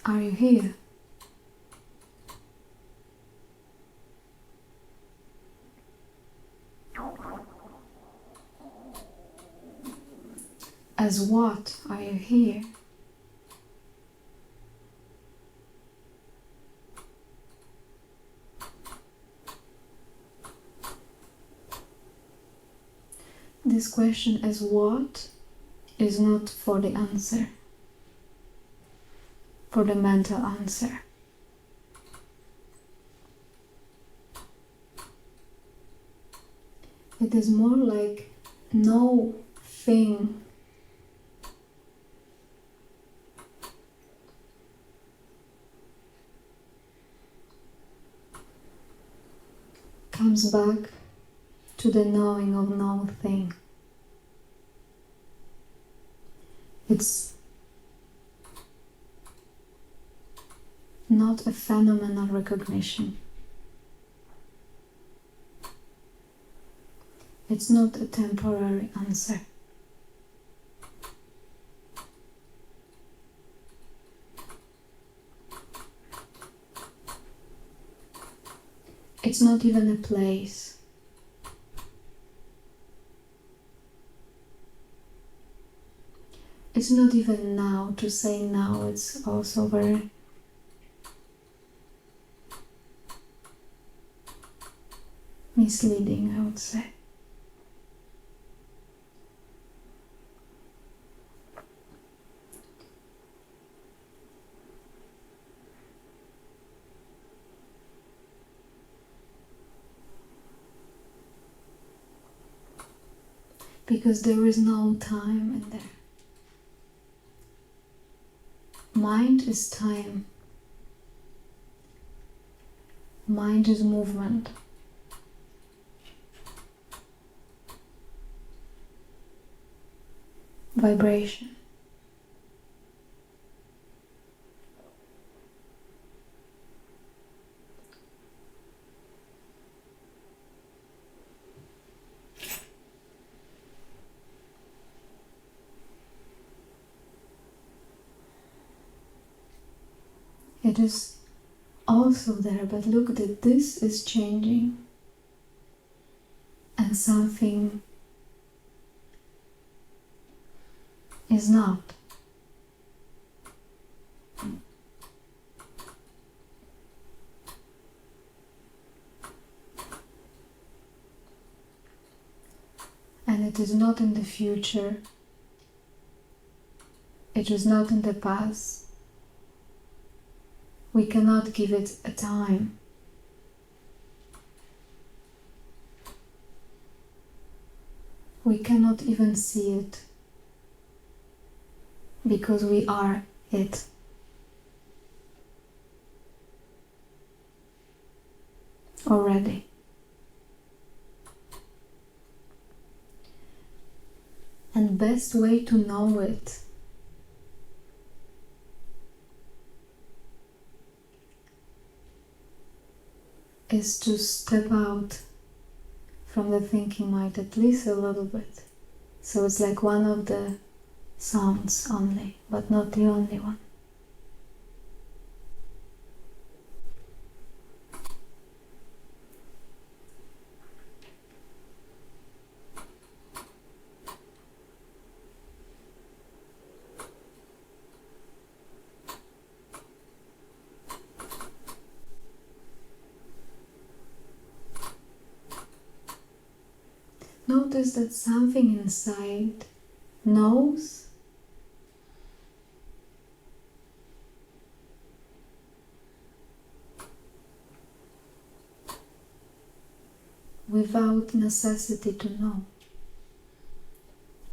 are you here? As what are you here? This question as what is not for the answer, for the mental answer. It is more like no thing comes back to the knowing of no thing. It's not a phenomenal recognition. It's not a temporary answer. It's not even a place. It's not even now. To say now, it's also very misleading, I would say. Because there is no time in there. Mind is time. Mind is movement. Vibration. It is also there, but look that this is changing and something is not. And it is not in the future, It is not in the past. We cannot give it a time. We cannot even see it because we are it. Already. And best way to know it is to step out from the thinking mind at least a little bit. So it's like one of the sounds only, but not the only one. Notice that something inside knows without necessity to know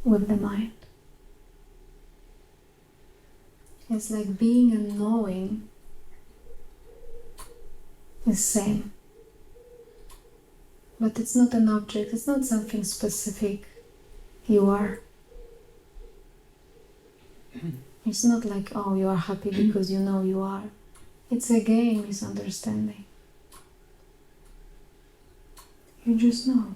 with the mind. It's like being and knowing is same. But it's not an object, it's not something specific. You are. It's not like, oh, you are happy because you know you are. It's again misunderstanding. You just know.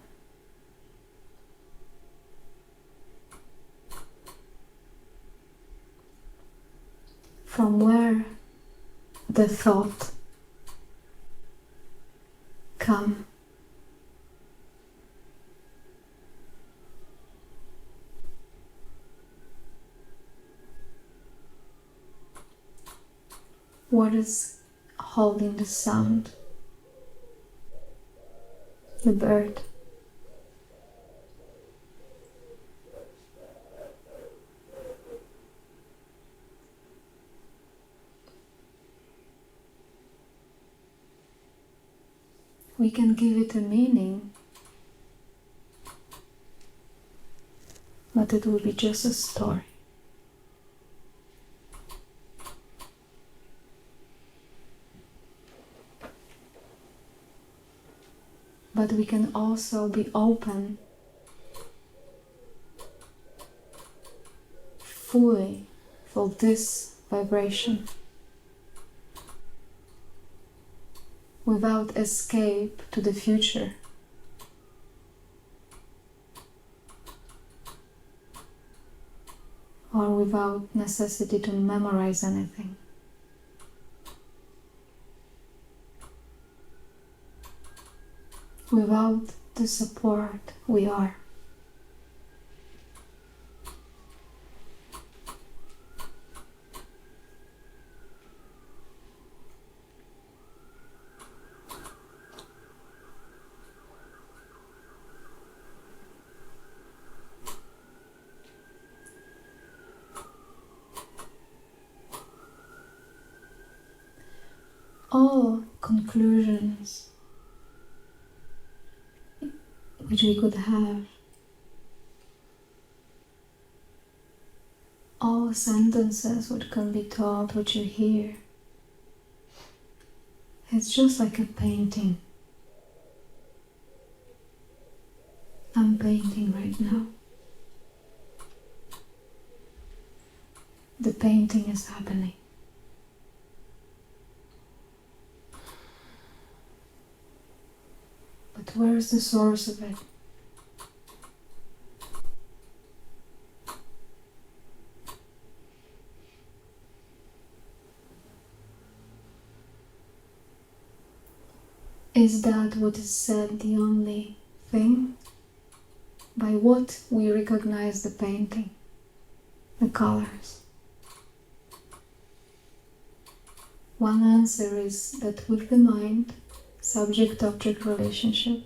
From where the thought come. What is holding the sound? The bird. We can give it a meaning, but it will be just a story. But we can also be open fully for this vibration without escape to the future. Or without necessity to memorize anything. Without the support, we are. All conclusions which we could have, all sentences which can be taught, which you hear, it's just like a painting. I'm painting right now. The painting is happening. But where is the source of it? Is that what is said the only thing? By what we recognize the painting, the colors? One answer is that with the mind, subject-object relationship.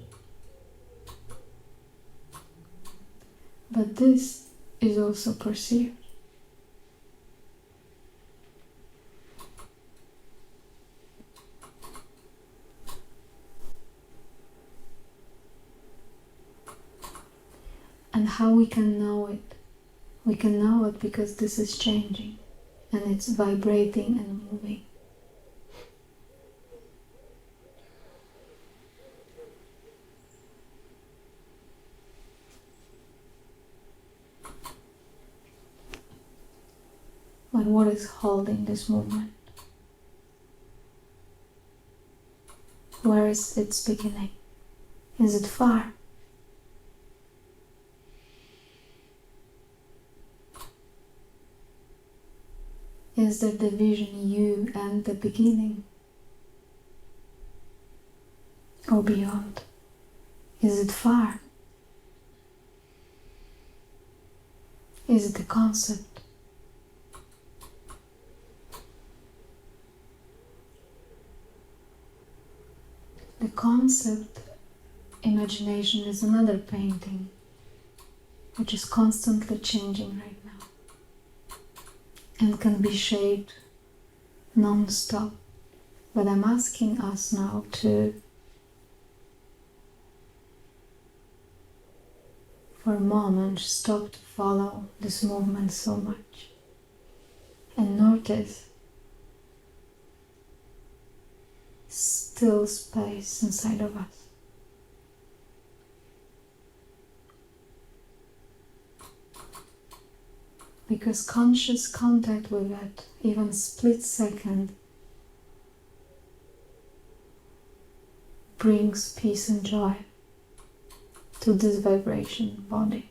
But this is also perceived. how we can know it? We can know it because this is changing and it's vibrating and moving. But what is holding this movement? Where is its beginning? Is it far? Is there division you and the beginning? Or beyond? Is it far? Is it a concept? The concept, imagination, is another painting which is constantly changing right now and can be shaped non-stop. But I'm asking us now to, for a moment, stop to follow this movement so much and notice still space inside of us. Because conscious contact with it, even split second, brings peace and joy to this vibration body.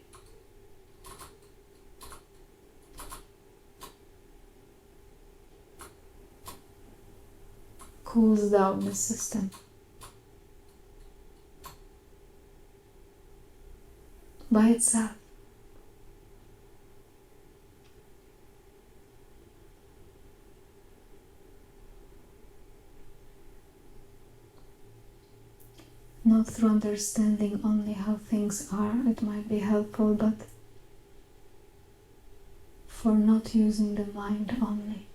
Cools down the system. By itself. Not through understanding only how things are, it might be helpful, but for not using the mind only.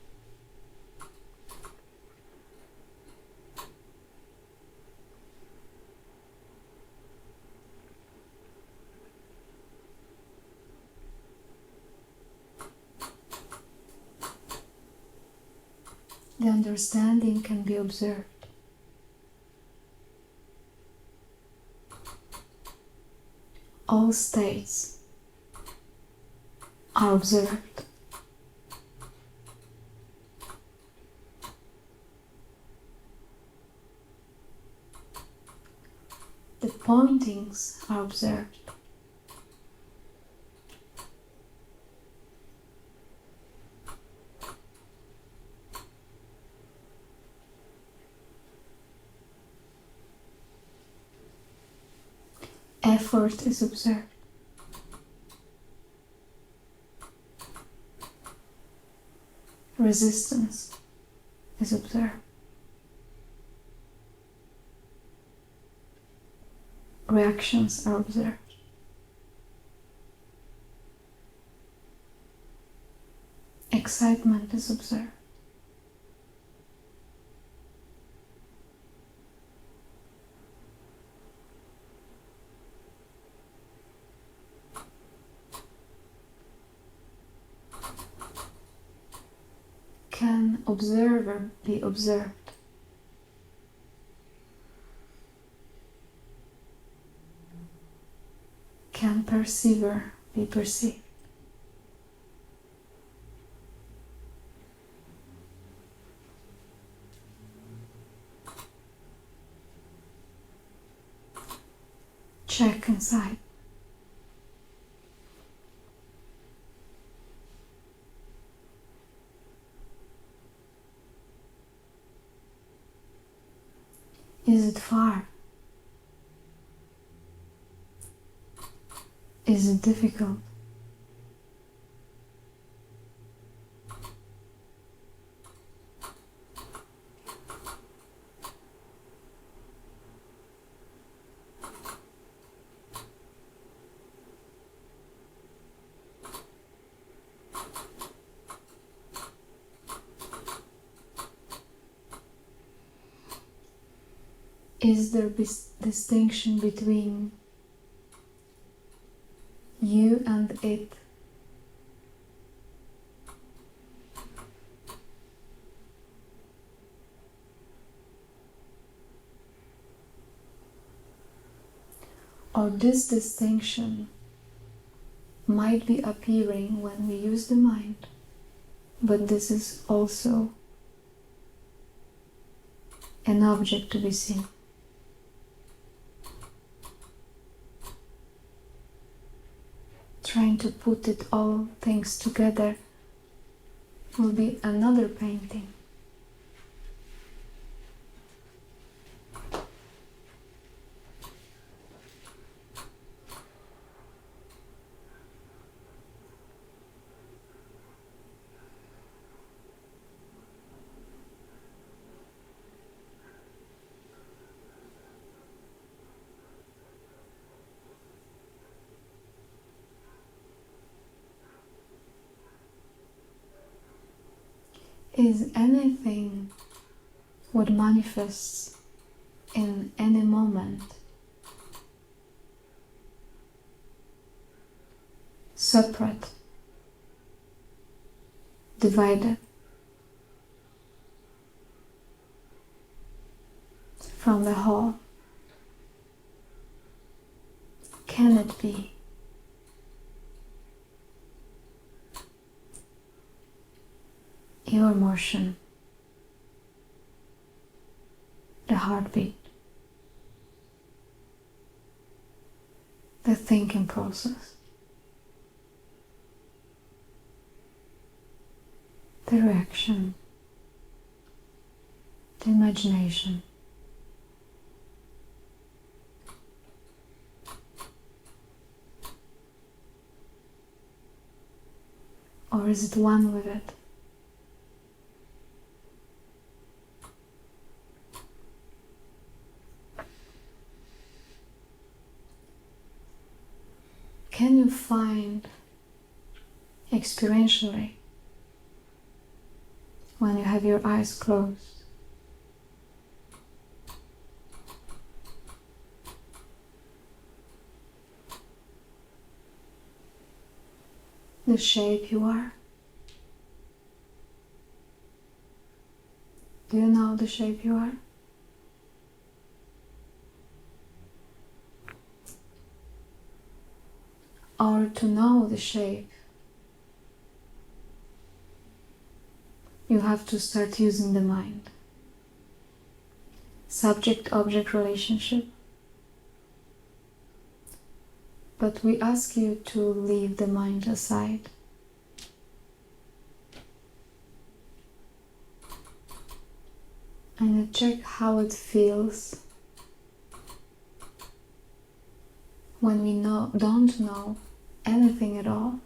The understanding can be observed. All states are observed. The pointings are observed. Effort is observed. Resistance is observed. Reactions are observed. Excitement is observed. Can observer be observed? Can perceiver be perceived? Check inside. Is it far? Is it difficult? Is there distinction between you and it. Or this distinction might be appearing when we use the mind, but this is also an object to be seen. Trying to put it all things together will be another painting. Is anything what manifests in any moment separate, divided from the whole? Can it be? Your motion, the heartbeat, the thinking process, the reaction, the imagination, or is it one with it? Can you find experientially, when you have your eyes closed, the shape you are? Do you know the shape you are? Or to know the shape, you have to start using the mind. Subject-object relationship. But we ask you to leave the mind aside. And check how it feels when we don't know anything at all.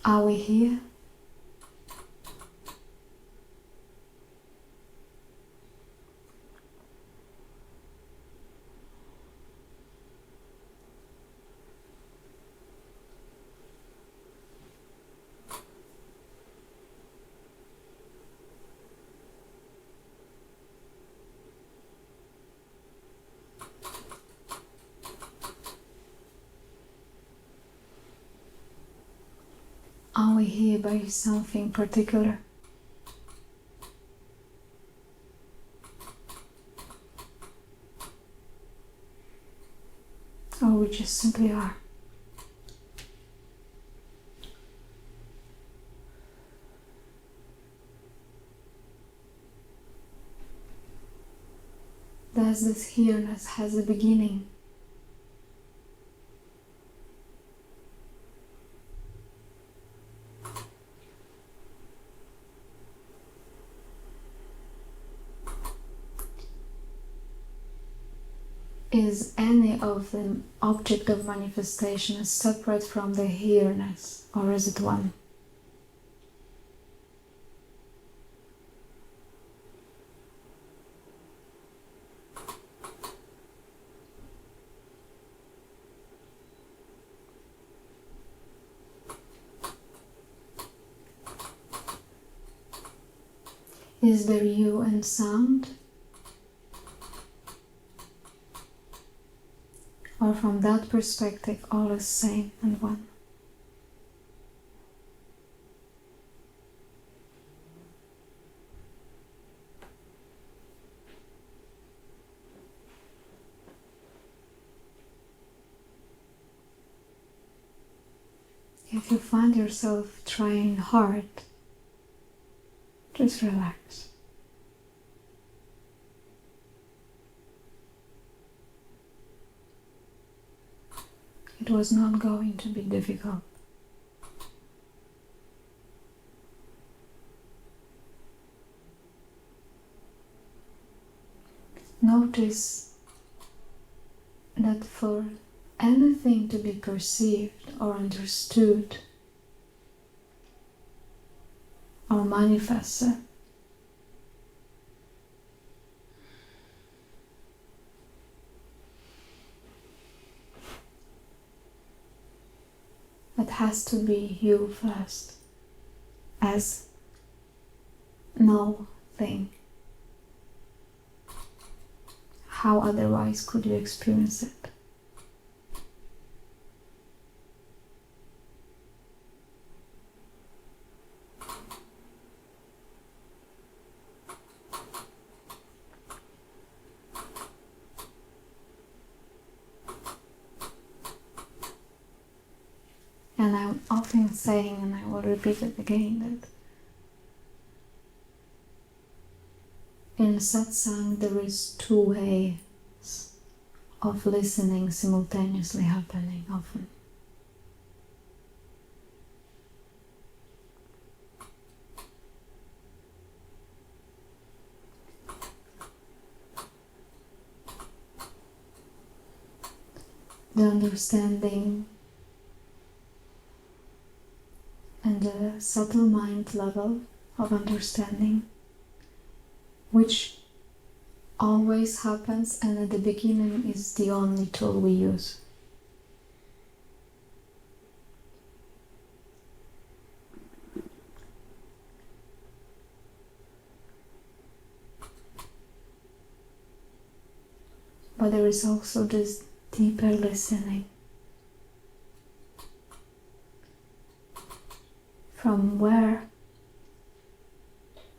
Are we here? Are we here by something particular? Or we just simply are? Does this here-ness has a beginning? Is any of the object of manifestation separate from the here-ness, or is it one? Is there you and sound? or from that perspective all is same and one. If you find yourself trying hard, just relax. It was not going to be difficult. Notice that for anything to be perceived or understood or manifested, it has to be you first, as no thing. How otherwise could you experience it? And I'm often saying, and I will repeat it again, that in satsang there is two ways of listening simultaneously happening often. The understanding and the subtle mind level of understanding, which always happens and at the beginning is the only tool we use. But there is also this deeper listening, from where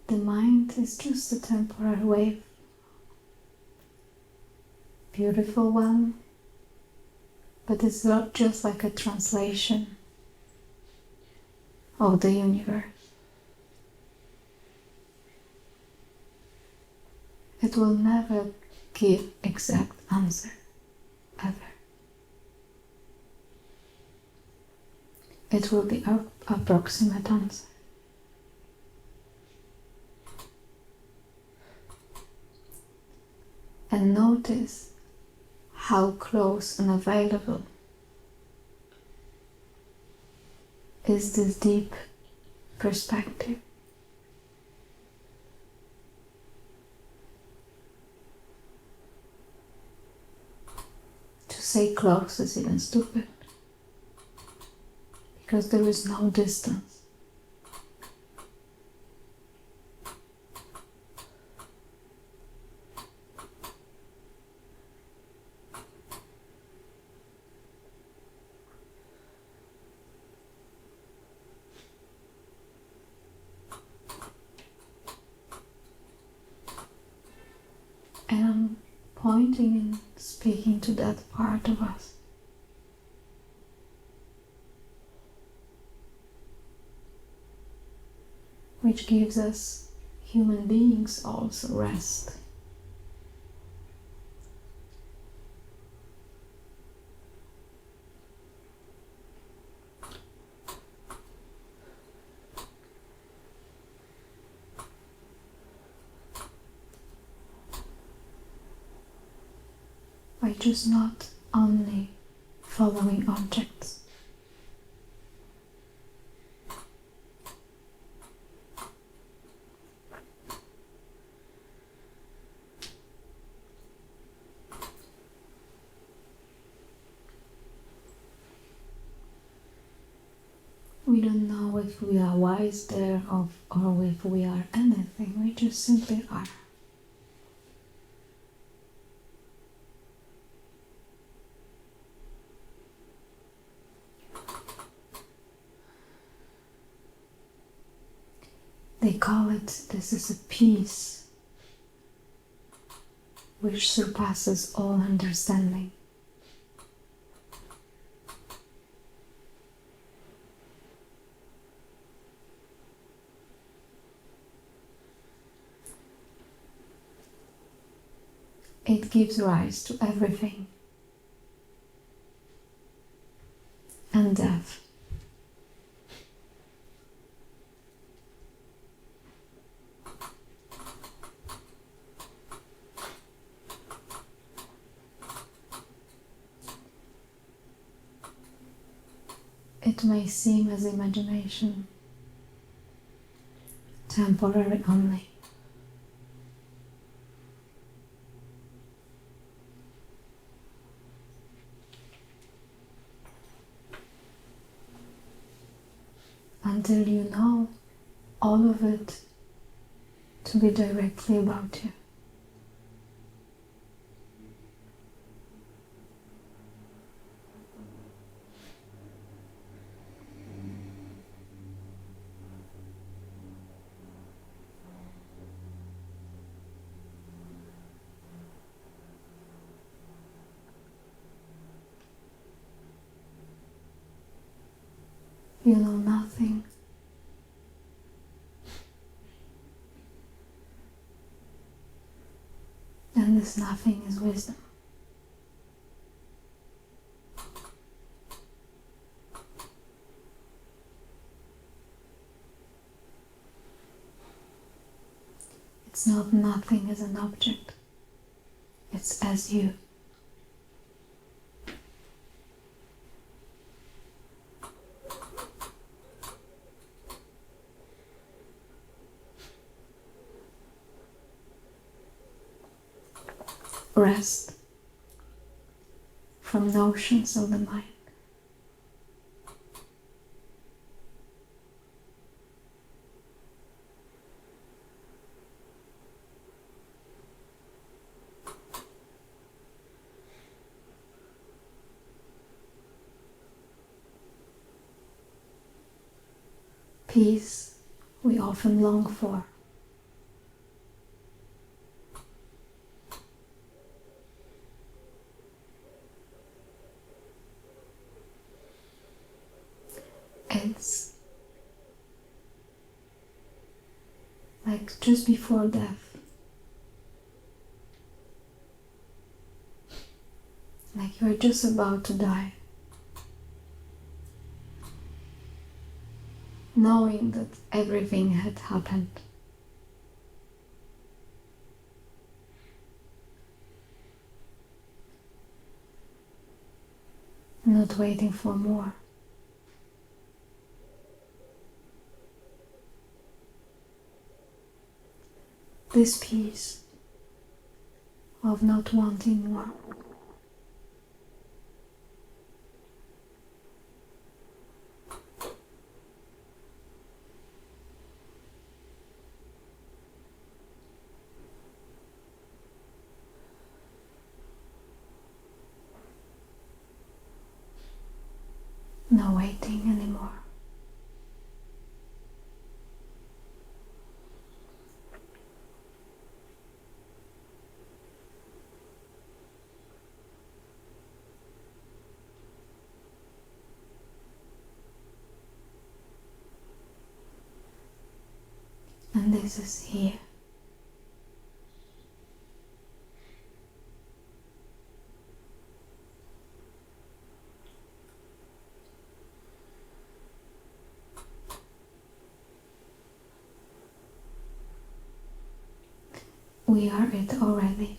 the mind is just a temporary wave, beautiful one, but it's not just like a translation of the universe. It will never give exact answer, ever. It will be an approximate answer. And notice how close and available is this deep perspective. To say close is even stupid, because there is no distance. And I'm pointing and speaking to that part of us. Which gives us, human beings, also rest. By just not only following objects. We don't know if we are wise there or if we are anything, we just simply are. They call it, this is a peace which surpasses all understanding. It gives rise to everything and death. It may seem as imagination, temporary only. Until you know all of it to be directly about you. You know nothing. And this nothing is wisdom. It's not nothing as an object. It's as you. Rest from notions of the mind. Peace we often long for. It's like just before death, like you're just about to die, knowing that everything had happened. Not waiting for more. This peace of not wanting more. No waiting anymore. And this is here. We are it already.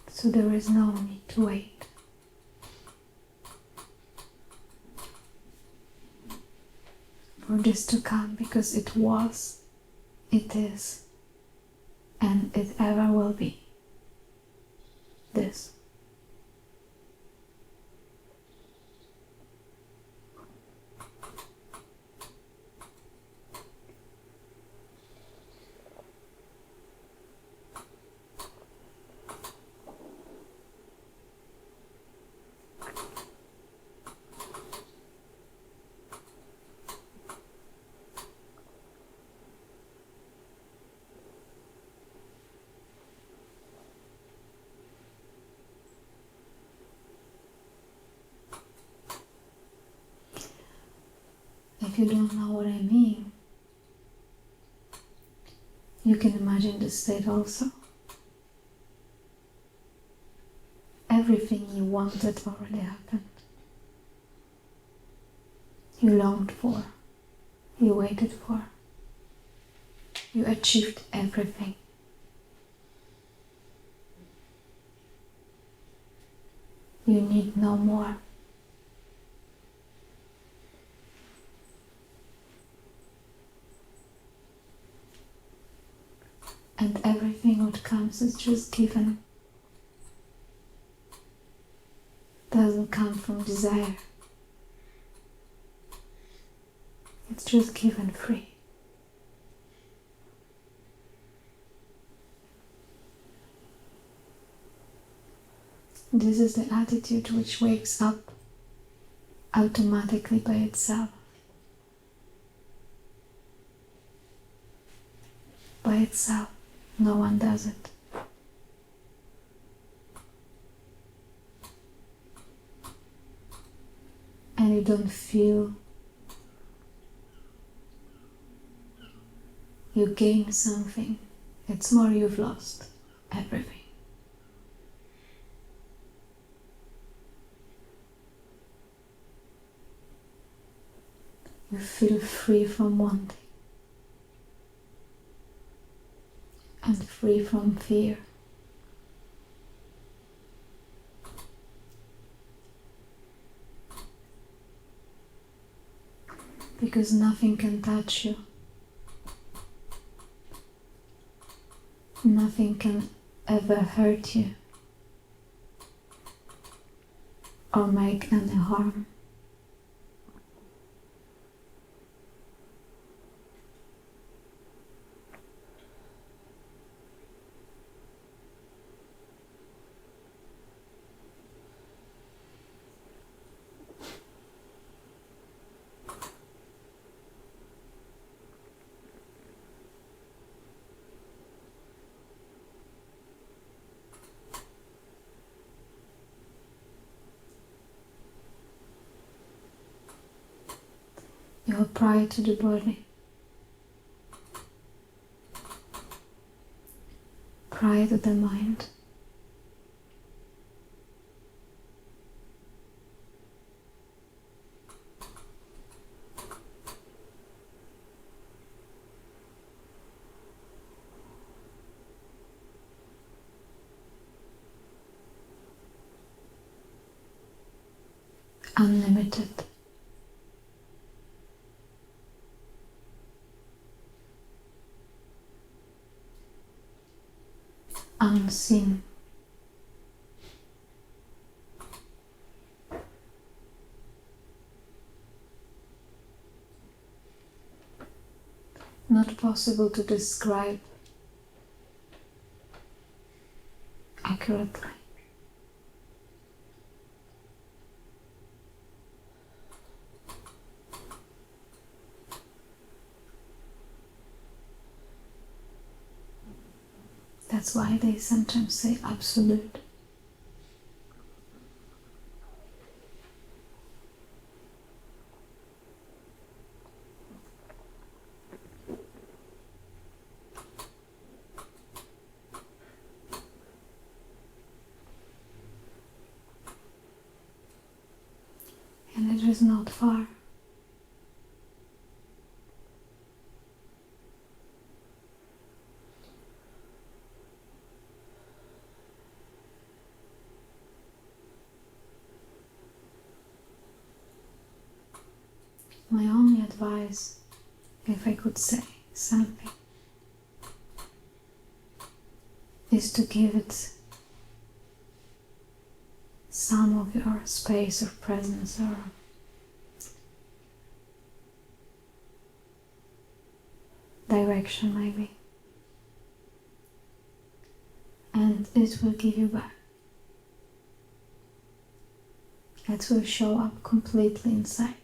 So there is no need to wait. For this to come, because it was, it is, and it ever will be. This. if you don't know what I mean, you can imagine the state also. Everything you wanted already happened. You longed for, you waited for, you achieved everything. You need no more. And everything what comes is just given. Doesn't come from desire. It's just given free. This is the attitude which wakes up automatically by itself. By itself. No one does it. And you don't feel you gain something. It's more you've lost everything. You feel free from wanting and free from fear. Because nothing can touch you. Nothing can ever hurt you or make any harm. You are prior to the body, prior to the mind. Unlimited. Unseen. Not possible to describe accurately. That's why they sometimes say absolute. And it is not far. My only advice, if I could say something, is to give it some of your space of presence or direction maybe, and it will give you back. It will show up completely inside.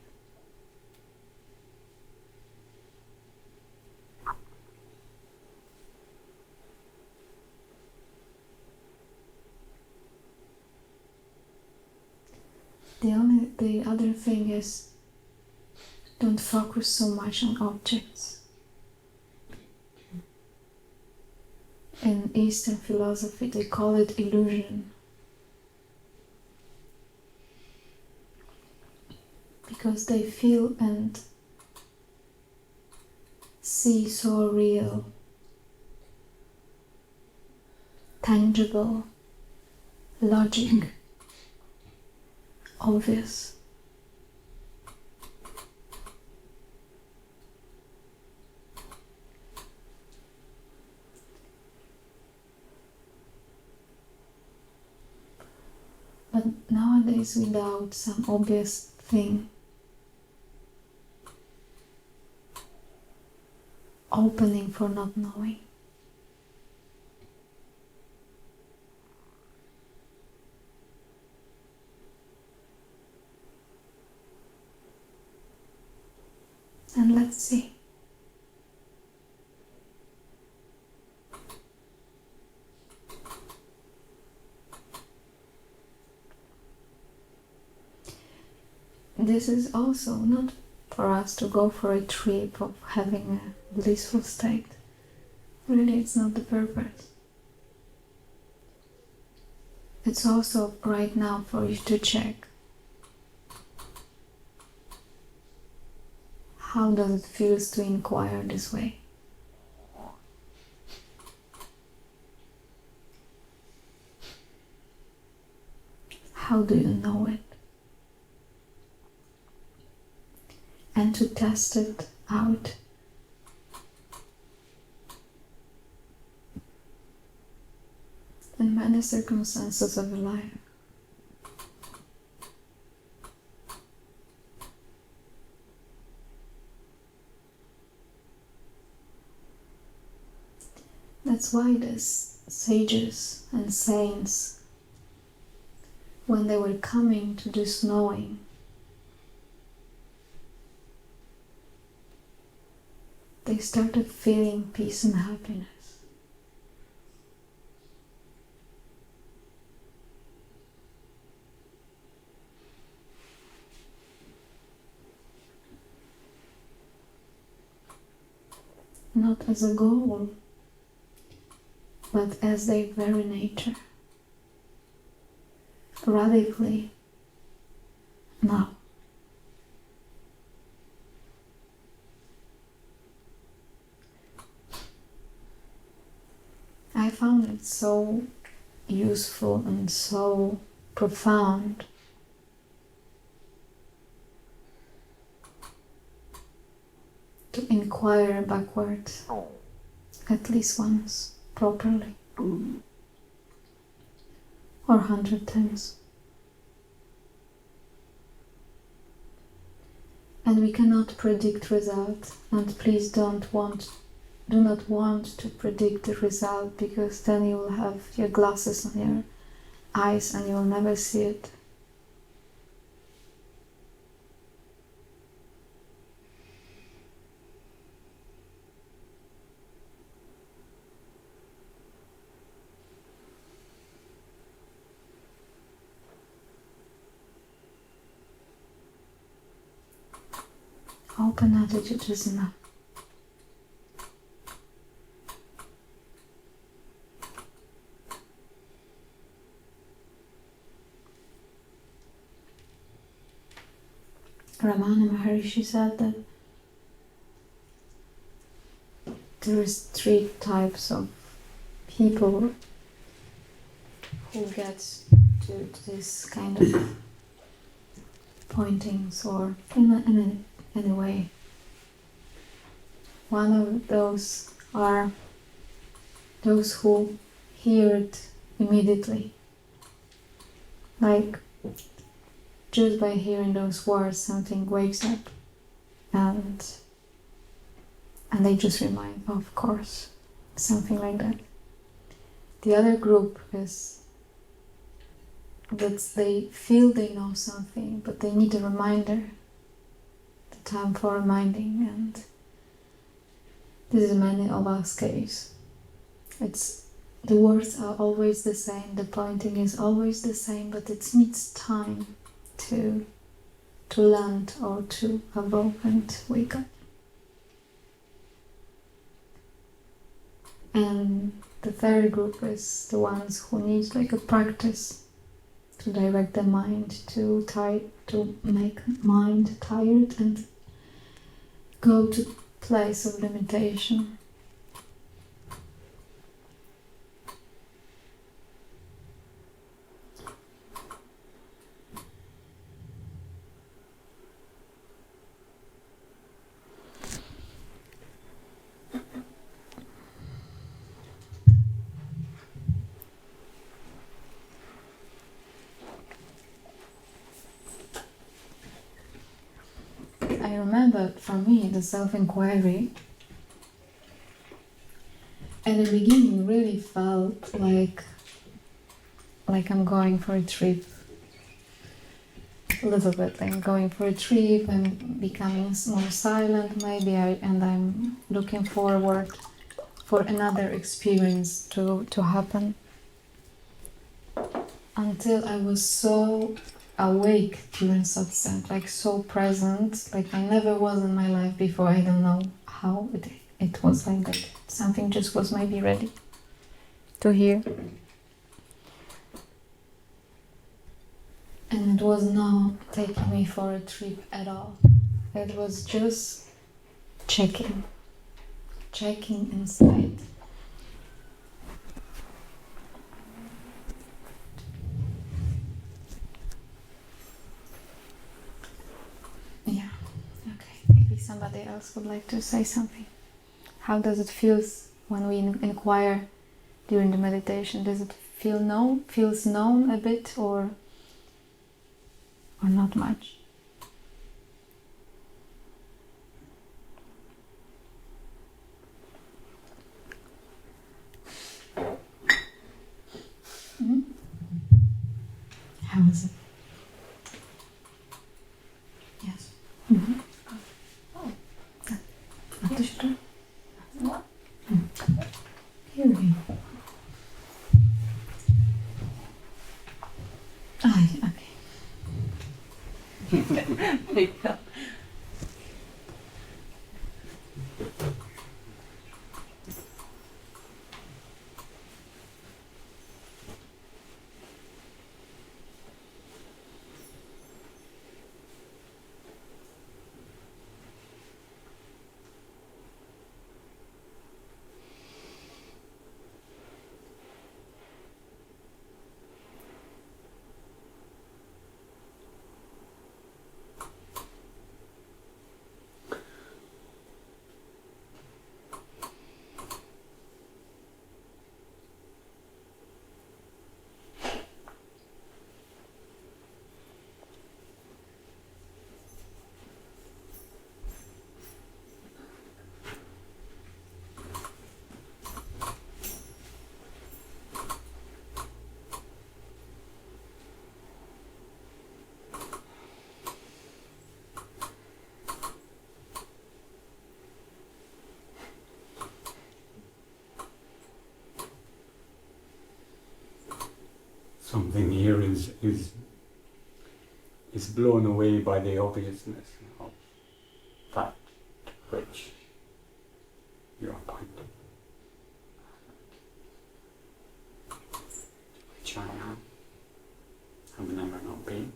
The other thing is Don't focus so much on objects. In Eastern philosophy, they call it illusion. Because they feel and see so real, tangible, logic, obvious. But nowadays, without some obvious thing, opening for not knowing. And let's see. This is also not for us to go for a trip of having a blissful state. Really, it's not the purpose. It's also right now for you to check how does it feel to inquire this way. How do you know it? And to test it out. In many circumstances of life. That's why these sages and saints, when they were coming to this knowing, they started feeling peace and happiness. Not as a goal, but as their very nature. Radically now. I found it so useful and so profound to inquire backwards at least once properly, or 100 times. And we cannot predict result, and please do not want to predict the result, because then you will have your glasses on your eyes and you will never see it. Open attitude is enough. Ramana Maharishi said that there is 3 types of people who get to this kind of pointings, or in any way. One of those are those who hear it immediately, like just by hearing those words something wakes up, and they just remind, of course, something like that. The other group is that they feel they know something, but they need a reminder, the time for reminding, and this is many of us case. The words are always the same, the pointing is always the same, but it needs time to to land or to evoke and wake up. And the third group is the ones who need like a practice to direct the mind to make mind tired and go to place of limitation. I remember for me the self-inquiry at the beginning really felt like I'm going for a trip. A little bit like I'm going for a trip, I'm becoming more silent maybe, and I'm looking forward for another experience to happen. Until I was so awake during satsang, like so present, like I never was in my life before. I don't know how it was like that. Something just was maybe ready to hear. And it was not taking me for a trip at all. It was just checking inside. Yeah, okay. Maybe somebody else would like to say something. How does it feel when we inquire during the meditation? Does it feels known a bit or not much? Mm-hmm. How is it? Yes. Mm-hmm. Oh. What does she do? What? Here we go. Okay. Something here is blown away by the obviousness of that to which you are pointing, which I am, have never not been.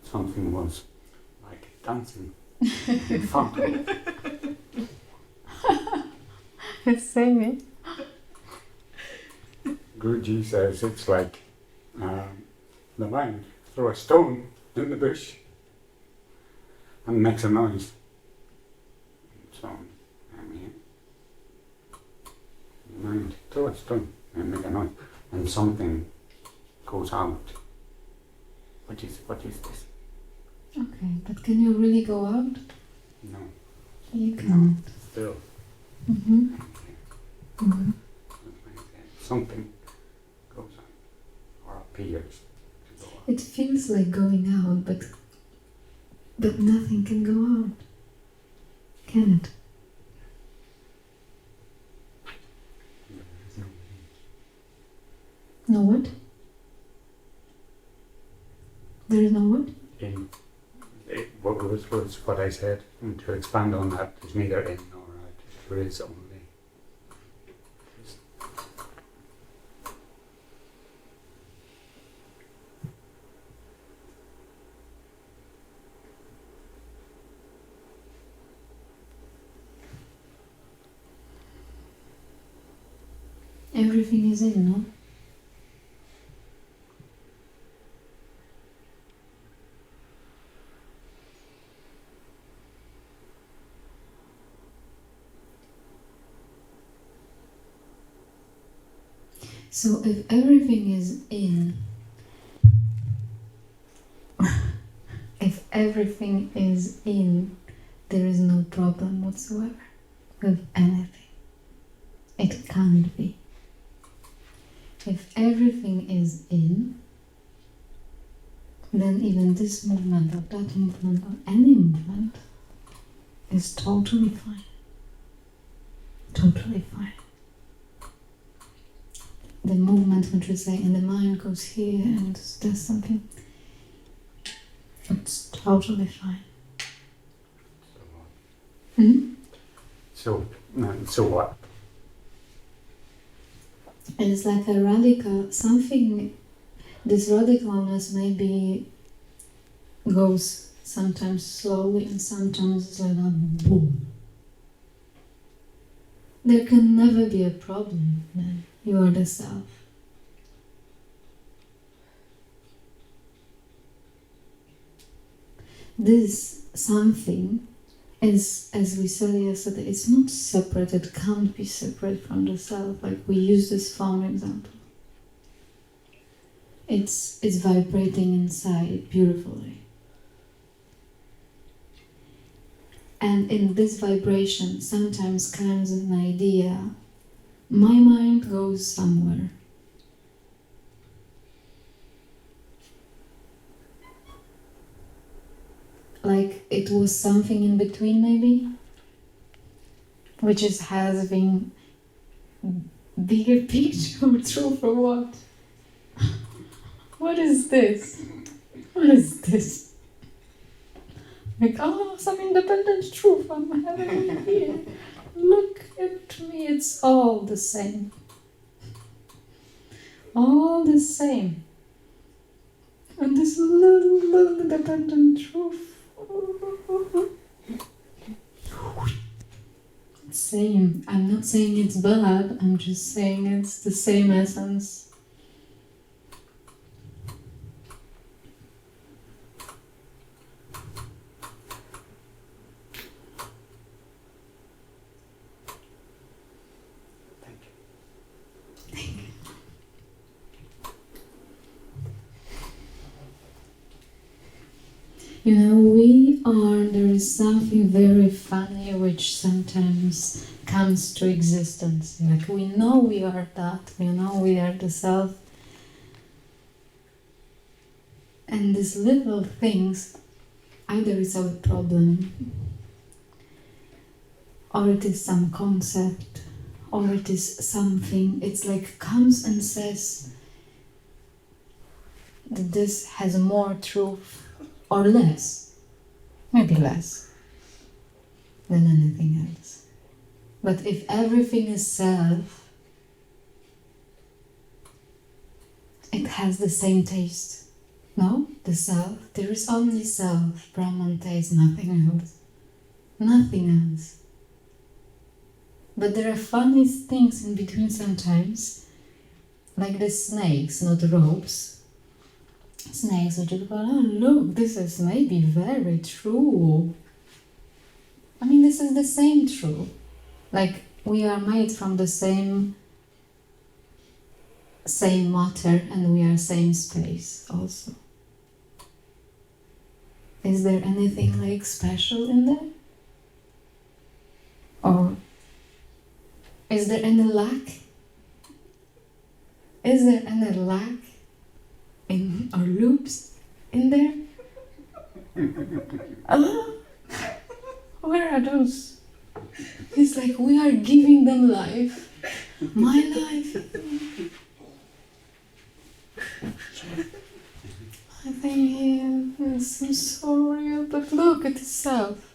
Something was like dancing in front of me. Say me. Guruji says it's like the mind throw a stone in the bush and makes a noise. So, I mean, the mind throw a stone and make a noise, and something goes out. What is this? Okay, but can you really go out? No. You can't. Still. Mm-hmm. Mm-hmm. Something goes out or appears to go out. It feels like going out, but nothing can go out. Can it? No what? was what I said. And to expand on that, there's neither in nor out. There is only. Everything is in, no? So if everything is in, if everything is in, there is no problem whatsoever with anything. It can't be. If everything is in, then even this movement or that movement or any movement is totally fine. Totally fine. The movement, which we say, and the mind goes here and does something, it's totally fine. Hmm? So what? And it's like a radical something. This radicalness maybe goes sometimes slowly and sometimes it's like a boom. There can never be a problem then. You are the self. This something is, as we said yesterday, it's not separate, it can't be separate from the self. Like we use this phone example. It's vibrating inside beautifully. And in this vibration sometimes comes an idea. My mind goes somewhere. Like it was something in between maybe, which is having bigger picture or truth or what? What is this? What is this? Like, oh, some independent truth I'm having here. Look at me, it's all the same. All the same. And this little independent truth. Same. I'm not saying it's bad, I'm just saying it's the same essence. You know, there is something very funny which sometimes comes to existence. Like we know we are that, we know we are the self. And these little things, either it's our problem, or it is some concept, or it is something, it's like comes and says that this has more truth. Or less, maybe less than anything else. But if everything is self, it has the same taste. No? The self. There is only self. Brahman taste, nothing else. Nothing else. But there are funny things in between sometimes, like the snakes, not ropes. Snakes which you go, oh look, this is maybe very true. I mean, this is the same true. Like we are made from the same matter and we are same space also. Is there anything like special in there? Or is there any lack? Is there any lack in our loops in there? Where are those? It's like we are giving them life. My life. I think yes, I'm sorry, but look, it is self.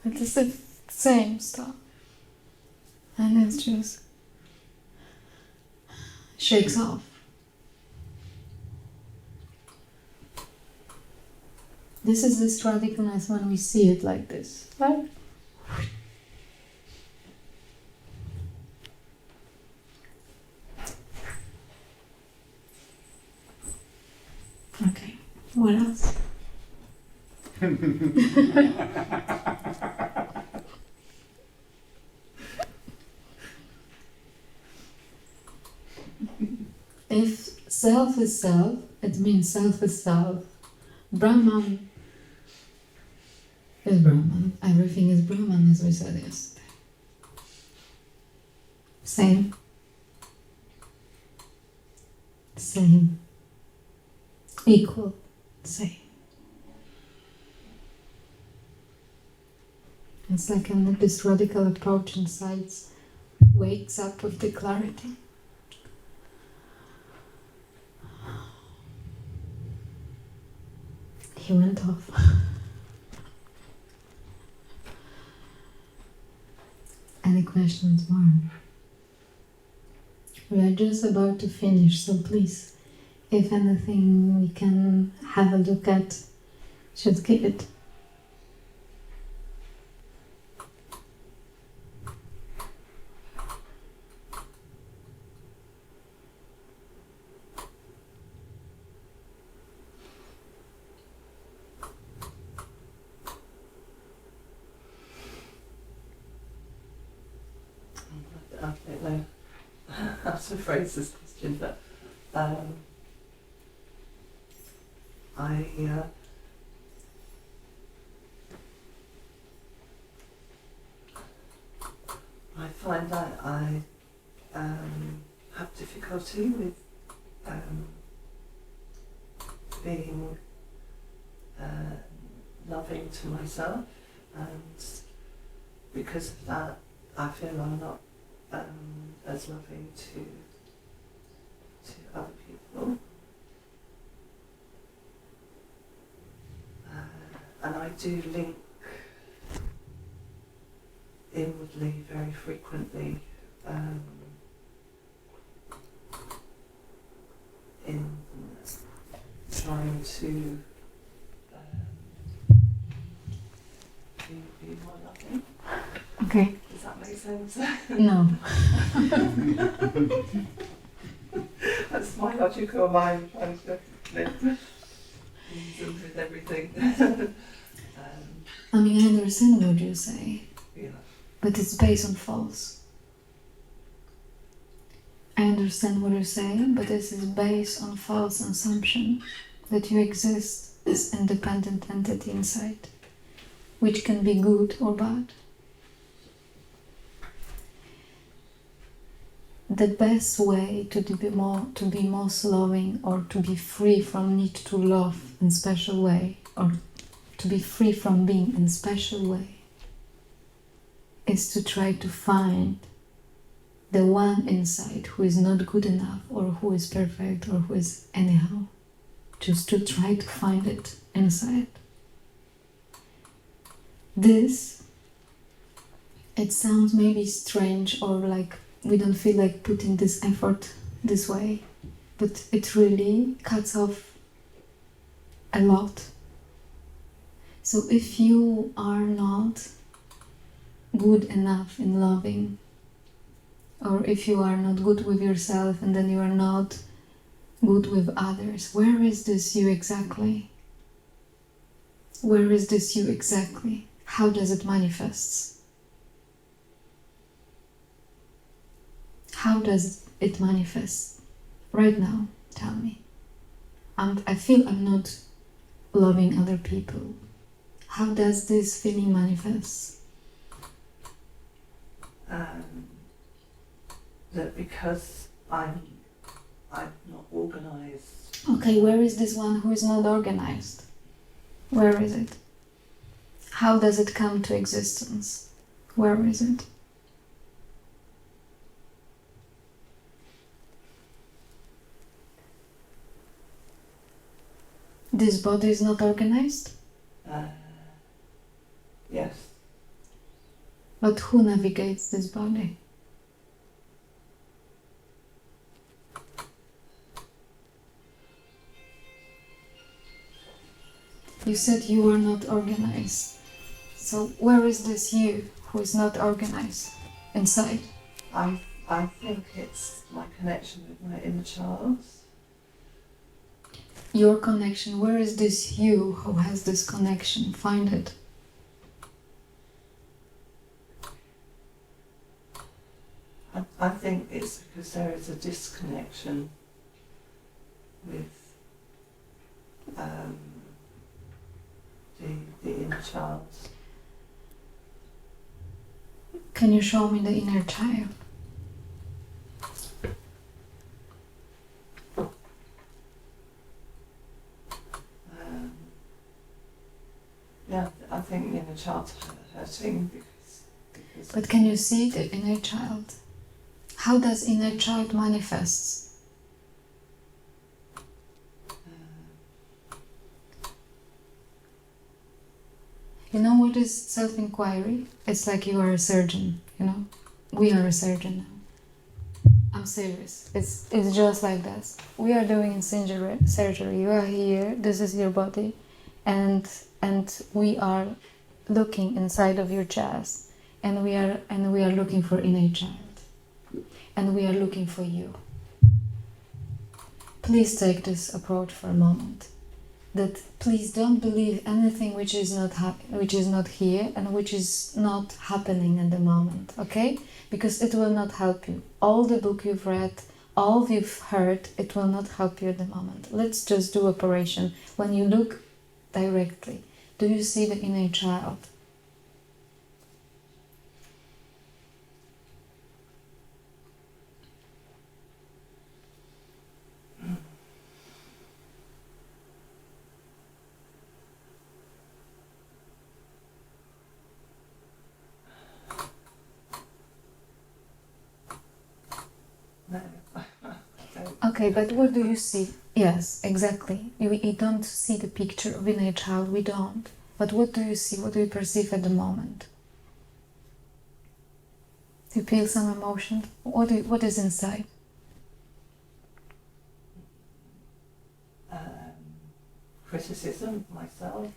It is the same stuff. And it just shakes off. This is this radicalness when we see it like this, right? Okay, what else? If self is self, it means self is self. Brahman is Brahman. Everything is Brahman, as we said yesterday. Same. Same. Equal. Same. It's like this radical approach inside wakes up with the clarity. He went off. Any questions more? We are just about to finish, so please, if anything we can have a look at, just give it. I don't know how to phrase this question, but I find that I have difficulty with being loving to myself, and because of that I feel I'm not as loving to other people. And I do link inwardly very frequently in trying to be more loving. Okay. Does that make sense? No. That's my logical mind trying to reason with everything. I mean, I understand what you say, Yeah. but it's based on false. I understand what you're saying, but this is based on false assumption that you exist as independent entity inside, which can be good or bad. The best way to be most loving, or to be free from need to love in special way, or to be free from being in special way, is to try to find the one inside who is not good enough, or who is perfect, or who is anyhow. Just to try to find it inside. This, it sounds maybe strange, or like we don't feel like putting this effort this way, but it really cuts off a lot. So if you are not good enough in loving, or if you are not good with yourself and then you are not good with others, where is this you exactly? Where is this you exactly? How does it manifest? How does it manifest? Right now, tell me. I feel I'm not loving other people. How does this feeling manifest? That because I'm not organised. Okay, where is this one who is not organized? Where is it? How does it come to existence? Where is it? This body is not organized? Yes. But who navigates this body? You said you were not organized. So where is this you who is not organized? Inside? I think it's my connection with my inner child. Your connection, where is this you who has this connection? Find it. I think it's because there is a disconnection with the inner child. Can you show me the inner child? Yeah, I think the inner child's hurting because. But can you see the inner child? How does inner child manifest? You know what is self-inquiry? It's like you are a surgeon, you know? We are a surgeon now. I'm serious. It's just like this. We are doing surgery. You are here, this is your body, and we are looking inside of your chest, and we are looking for inner child. And we are looking for you. Please take this approach for a moment. That please don't believe anything which is not here and which is not happening at the moment, okay? Because it will not help you. All the book you've read, all you've heard, it will not help you at the moment. Let's just do operation. When you look directly, do you see the inner child? Okay, but what do you see? Yes, exactly. You don't see the picture of inner child, we don't. But what do you see? What do you perceive at the moment? Do you feel some emotion? What is inside? Criticism, myself.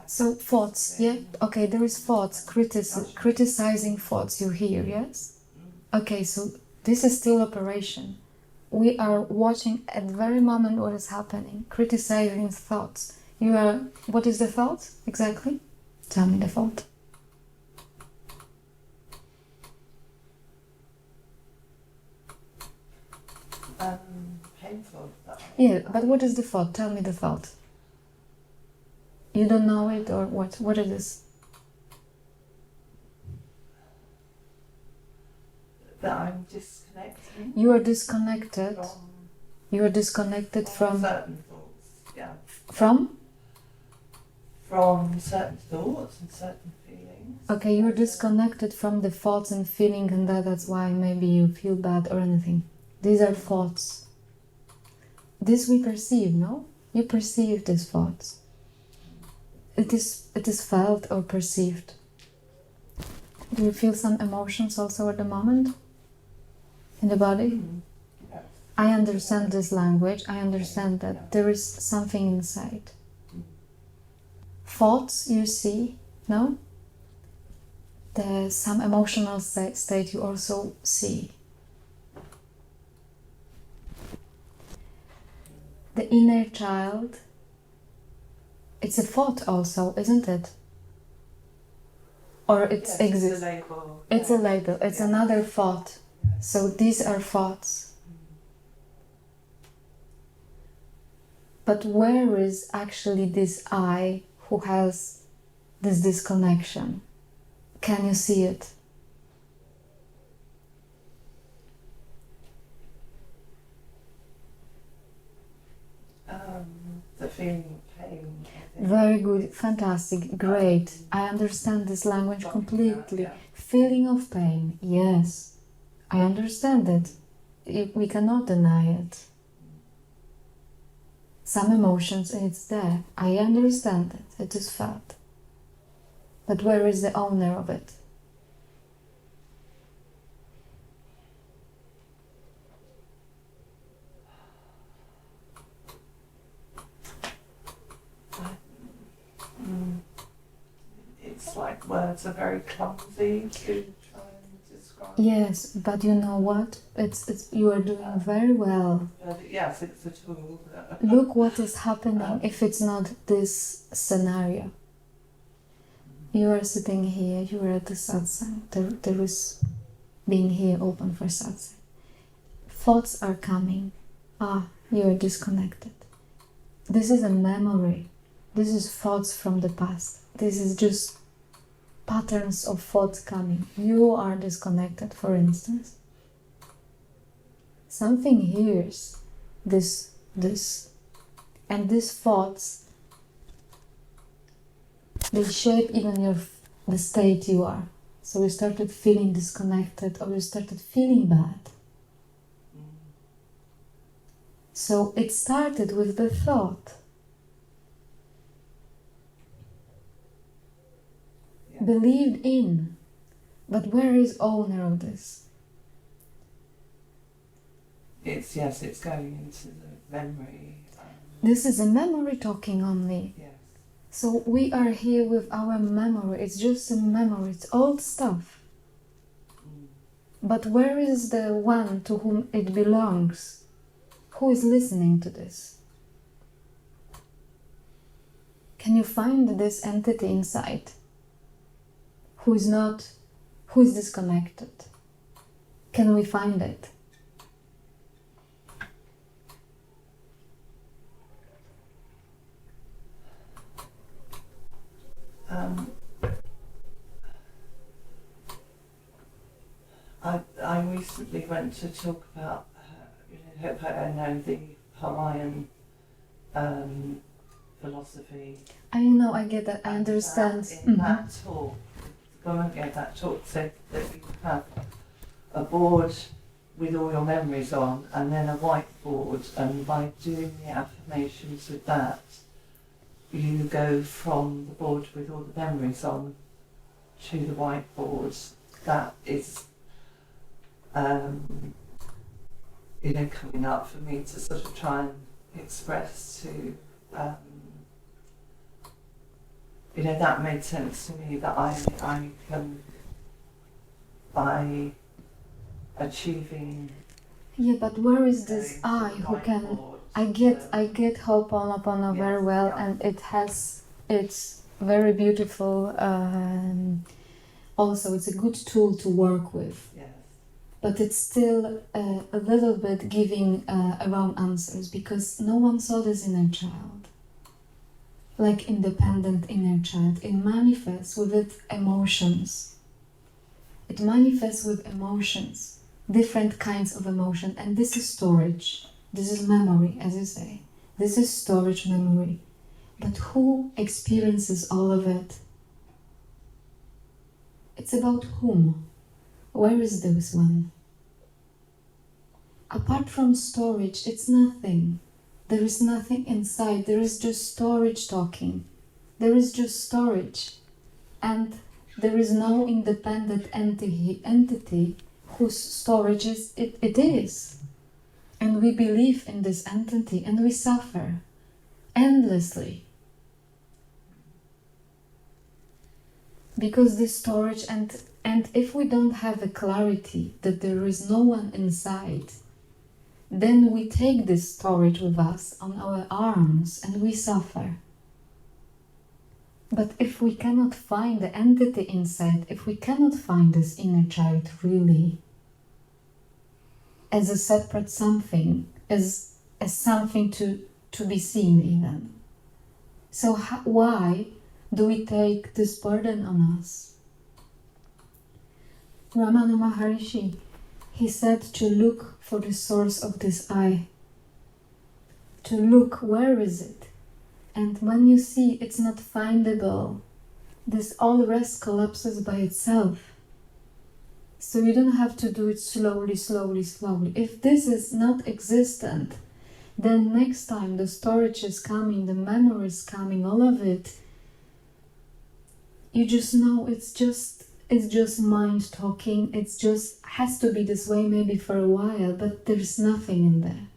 So thoughts, yeah? Okay, there is thoughts, criticizing thoughts you hear, yes? Okay, so this is still operation. We are watching at the very moment what is happening, criticizing thoughts. You are, what is the thought exactly? Tell me the thought. Painful. Yeah, but what is the thought? Tell me the thought. You don't know it or what? What it is? That I'm disconnected. You are disconnected. You are disconnected from certain thoughts. Yeah. From certain thoughts and certain feelings. Okay, you're disconnected from the thoughts and feeling, and that's why maybe you feel bad or anything. These are thoughts. This we perceive, no? You perceive these thoughts. It is felt or perceived. Do you feel some emotions also at the moment? In the body? Mm-hmm. Yes. I understand this language. I understand that there is something inside. Thoughts you see, no? There's some emotional state you also see. The inner child, it's a thought also, isn't it? Or it Yes, exists. It's a label. It's a label. It's another thought. So these are thoughts. But where is actually this I who has this disconnection? Can you see it? The feeling of pain. I think. Very good, fantastic, great. I understand this language completely. Yeah. Feeling of pain, yes. I understand it. We cannot deny it. some emotions, it's there. I understand it. It is felt. But where is the owner of it? It's like words are very clumsy to try and describe. Yes, but you know what? It's you are doing very well. Yes, it's a tool. Look what is happening if it's not this scenario. You are sitting here, you are at the satsang, there is being here open for satsang. Thoughts are coming. You are disconnected. This is a memory. This is thoughts from the past. This is just patterns of thoughts coming. You are disconnected, for instance. Something hears this, and these thoughts, they shape even the state you are. So you started feeling disconnected, or you started feeling bad. So it started with the thought. Yeah. Believed in. But where is owner of this? It's going into the memory. This is a memory talking only. Yes. So we are here with our memory. It's just a memory. It's old stuff. But where is the one to whom it belongs? Who is listening to this? Can you find this entity inside? Who is disconnected? Can we find it? I recently went to talk about, I know the Hawaiian philosophy. I know, I get that, I understand. In that talk, the woman gave that talk, said that you have a board with all your memories on, and then a whiteboard, and by doing the affirmations with that, you go from the board with all the memories on to the whiteboard. That is, coming up for me to sort of try and express to, that made sense to me, that I can, by achieving. Yeah, but where is this I who can? I get Ho'oponopono very well, and it's very beautiful. Also, it's a good tool to work with. Yes. But it's still a little bit giving wrong answers, because no one saw this inner child. Like independent inner child. It manifests with its emotions. It manifests with emotions, different kinds of emotion, and this is storage. This is memory, as you say. This is storage memory. But who experiences all of it? It's about whom? Where is this one? Apart from storage, it's nothing. There is nothing inside. There is just storage talking. There is just storage. And there is no independent entity whose storage it is. And we believe in this entity, and we suffer endlessly. Because this storage, and if we don't have a clarity that there is no one inside, then we take this storage with us on our arms and we suffer. But if we cannot find the entity inside, if we cannot find this inner child really as a separate something, as something to be seen even, so why do we take this burden on us? Ramana Maharishi, he said to look for the source of this I. To look, where is it? And when you see it's not findable, this all rest collapses by itself. So you don't have to do it slowly, slowly, slowly. If this is not existent, then next time the storage is coming, the memory is coming, all of it, you just know it's just mind talking. It's just has to be this way maybe for a while, but there's nothing in there.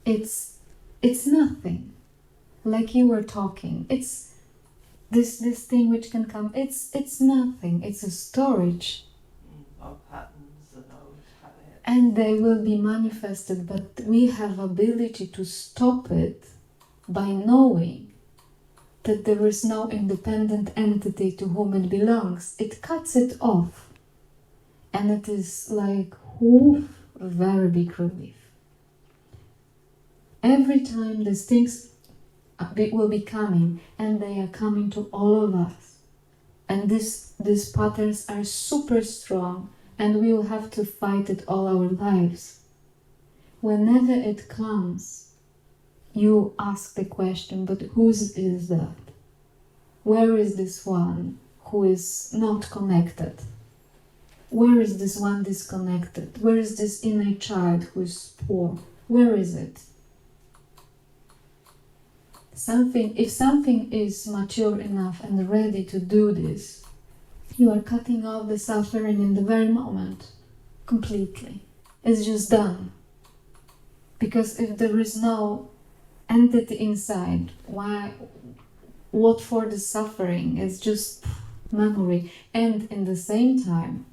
It's nothing. Like you were talking. It's this thing which can come. It's nothing. It's a storage. Old patterns and old habits. And they will be manifested, but we have ability to stop it by knowing that there is no independent entity to whom it belongs. It cuts it off. And it is like, whoof, a very big relief. Every time these things will be coming, and they are coming to all of us. And these patterns are super strong, and we will have to fight it all our lives. Whenever it comes, you ask the question, but whose is that? Where is this one who is not connected? Where is this one disconnected? Where is this inner child who is poor? Where is it? If something is mature enough and ready to do this, you are cutting off the suffering in the very moment, completely. It's just done. Because if there is no entity inside, what for the suffering? It's just memory. And in the same time,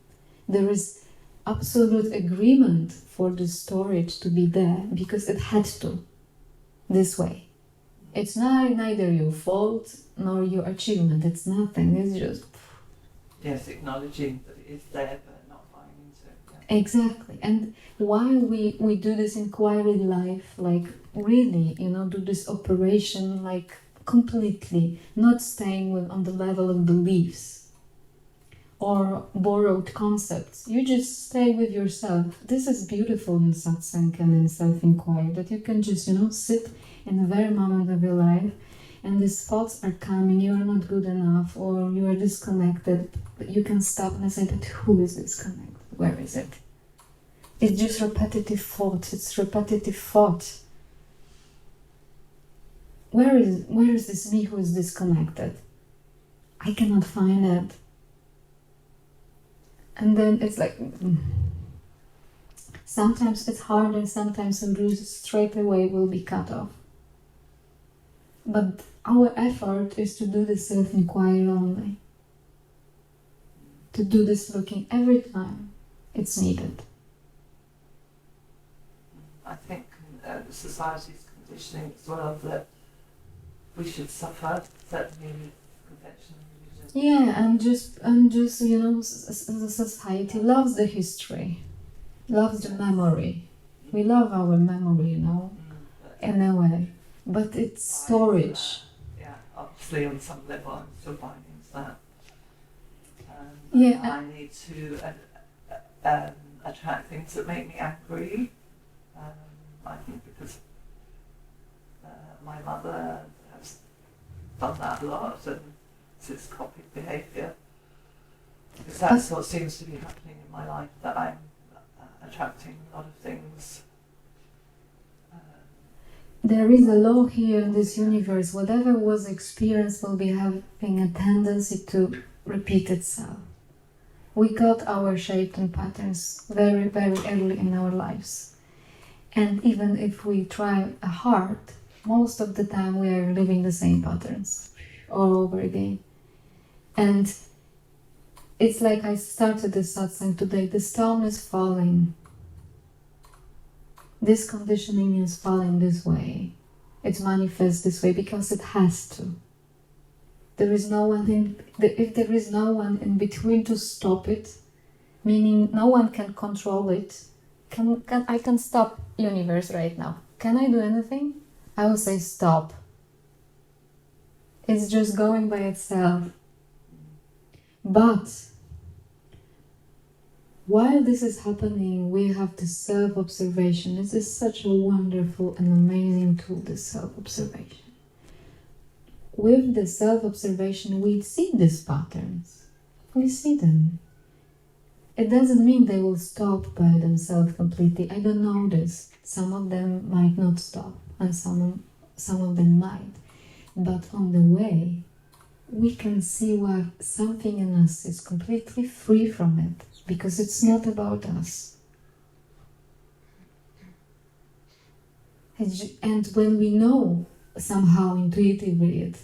there is absolute agreement for the storage to be there, because it had to, this way. It's neither your fault nor your achievement. It's nothing. It's just... Yes, acknowledging that it is there, but not buying into it. Yeah. Exactly. And while we do this inquiry life, like really, do this operation, like completely, not staying on the level of beliefs or borrowed concepts. You just stay with yourself. This is beautiful in satsang and in self-inquiry, that you can just, sit in the very moment of your life, and these thoughts are coming, you are not good enough, or you are disconnected, but you can stop and say, but who is disconnected? Where is it? It's just repetitive thought. It's repetitive thought. Where is this me who is disconnected? I cannot find it. And then it's like, sometimes it's harder, sometimes the bruise straight away will be cut off. But our effort is to do this self-inquiry only. To do this looking every time it's needed. I think society's conditioning as well that we should suffer, certainly conventional religion. Yeah, and just the society loves the history, loves the memory. We love our memory, in a way. But it's storage. Yeah, obviously on some level I'm still finding that. Yeah. I need to attract things that make me angry. I think because my mother has done that a lot, and it's copied behaviour. Because that's what seems to be happening in my life, that I'm attracting a lot of things. There is a law here in this universe. Whatever was experienced will be having a tendency to repeat itself. We got our shape and patterns very, very early in our lives. And even if we try hard, most of the time we are living the same patterns all over again. And it's like I started this satsang today. The stone is falling. This conditioning is falling this way. It manifests this way because it has to. There is no one if there is no one in between to stop it, meaning no one can control it. I can stop universe right now. Can I do anything? I will say stop. It's just going by itself. But while this is happening, we have the self-observation. This is such a wonderful and amazing tool, the self-observation. With the self-observation, we see these patterns. We see them. It doesn't mean they will stop by themselves completely. I don't know this. Some of them might not stop, and some of them might. But on the way, we can see why something in us is completely free from it, because it's not about us. And when we know somehow intuitively it,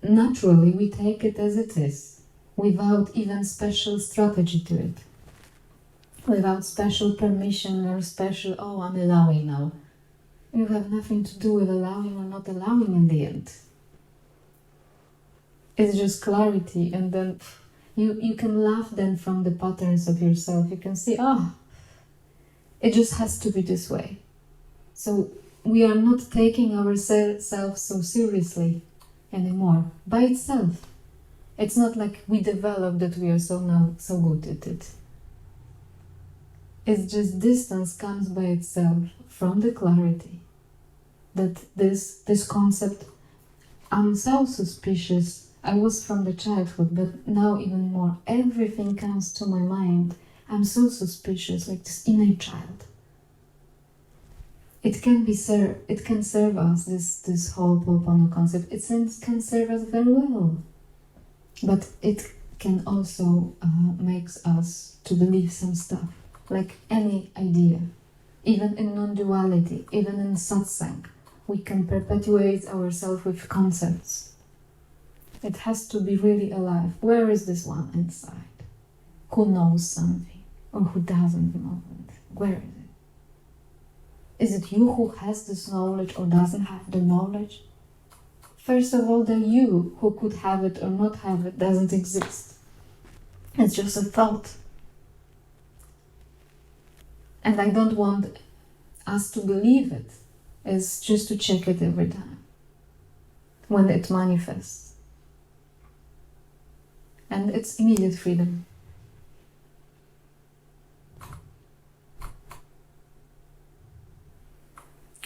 naturally we take it as it is, without even special strategy to it, without special permission or special, oh, I'm allowing now. You have nothing to do with allowing or not allowing in the end. It's just clarity, and then you can laugh then from the patterns of yourself. You can see, it just has to be this way. So we are not taking ourselves so seriously anymore by itself. It's not like we developed that we are so good at it. It's just distance comes by itself from the clarity that this concept, I'm so suspicious. I was from the childhood, but now even more. Everything comes to my mind. I'm so suspicious, like this innate child. It can serve us, this whole Ho'oponopono concept. It can serve us very well. But it can also makes us to believe some stuff, like any idea. Even in non-duality, even in satsang, we can perpetuate ourselves with concepts. It has to be really alive. Where is this one inside? Who knows something? Or who doesn't know it? Where is it? Is it you who has this knowledge or doesn't have the knowledge? First of all, the you who could have it or not have it doesn't exist. It's just a thought. And I don't want us to believe it. It's just to check it every time when it manifests. And it's immediate freedom.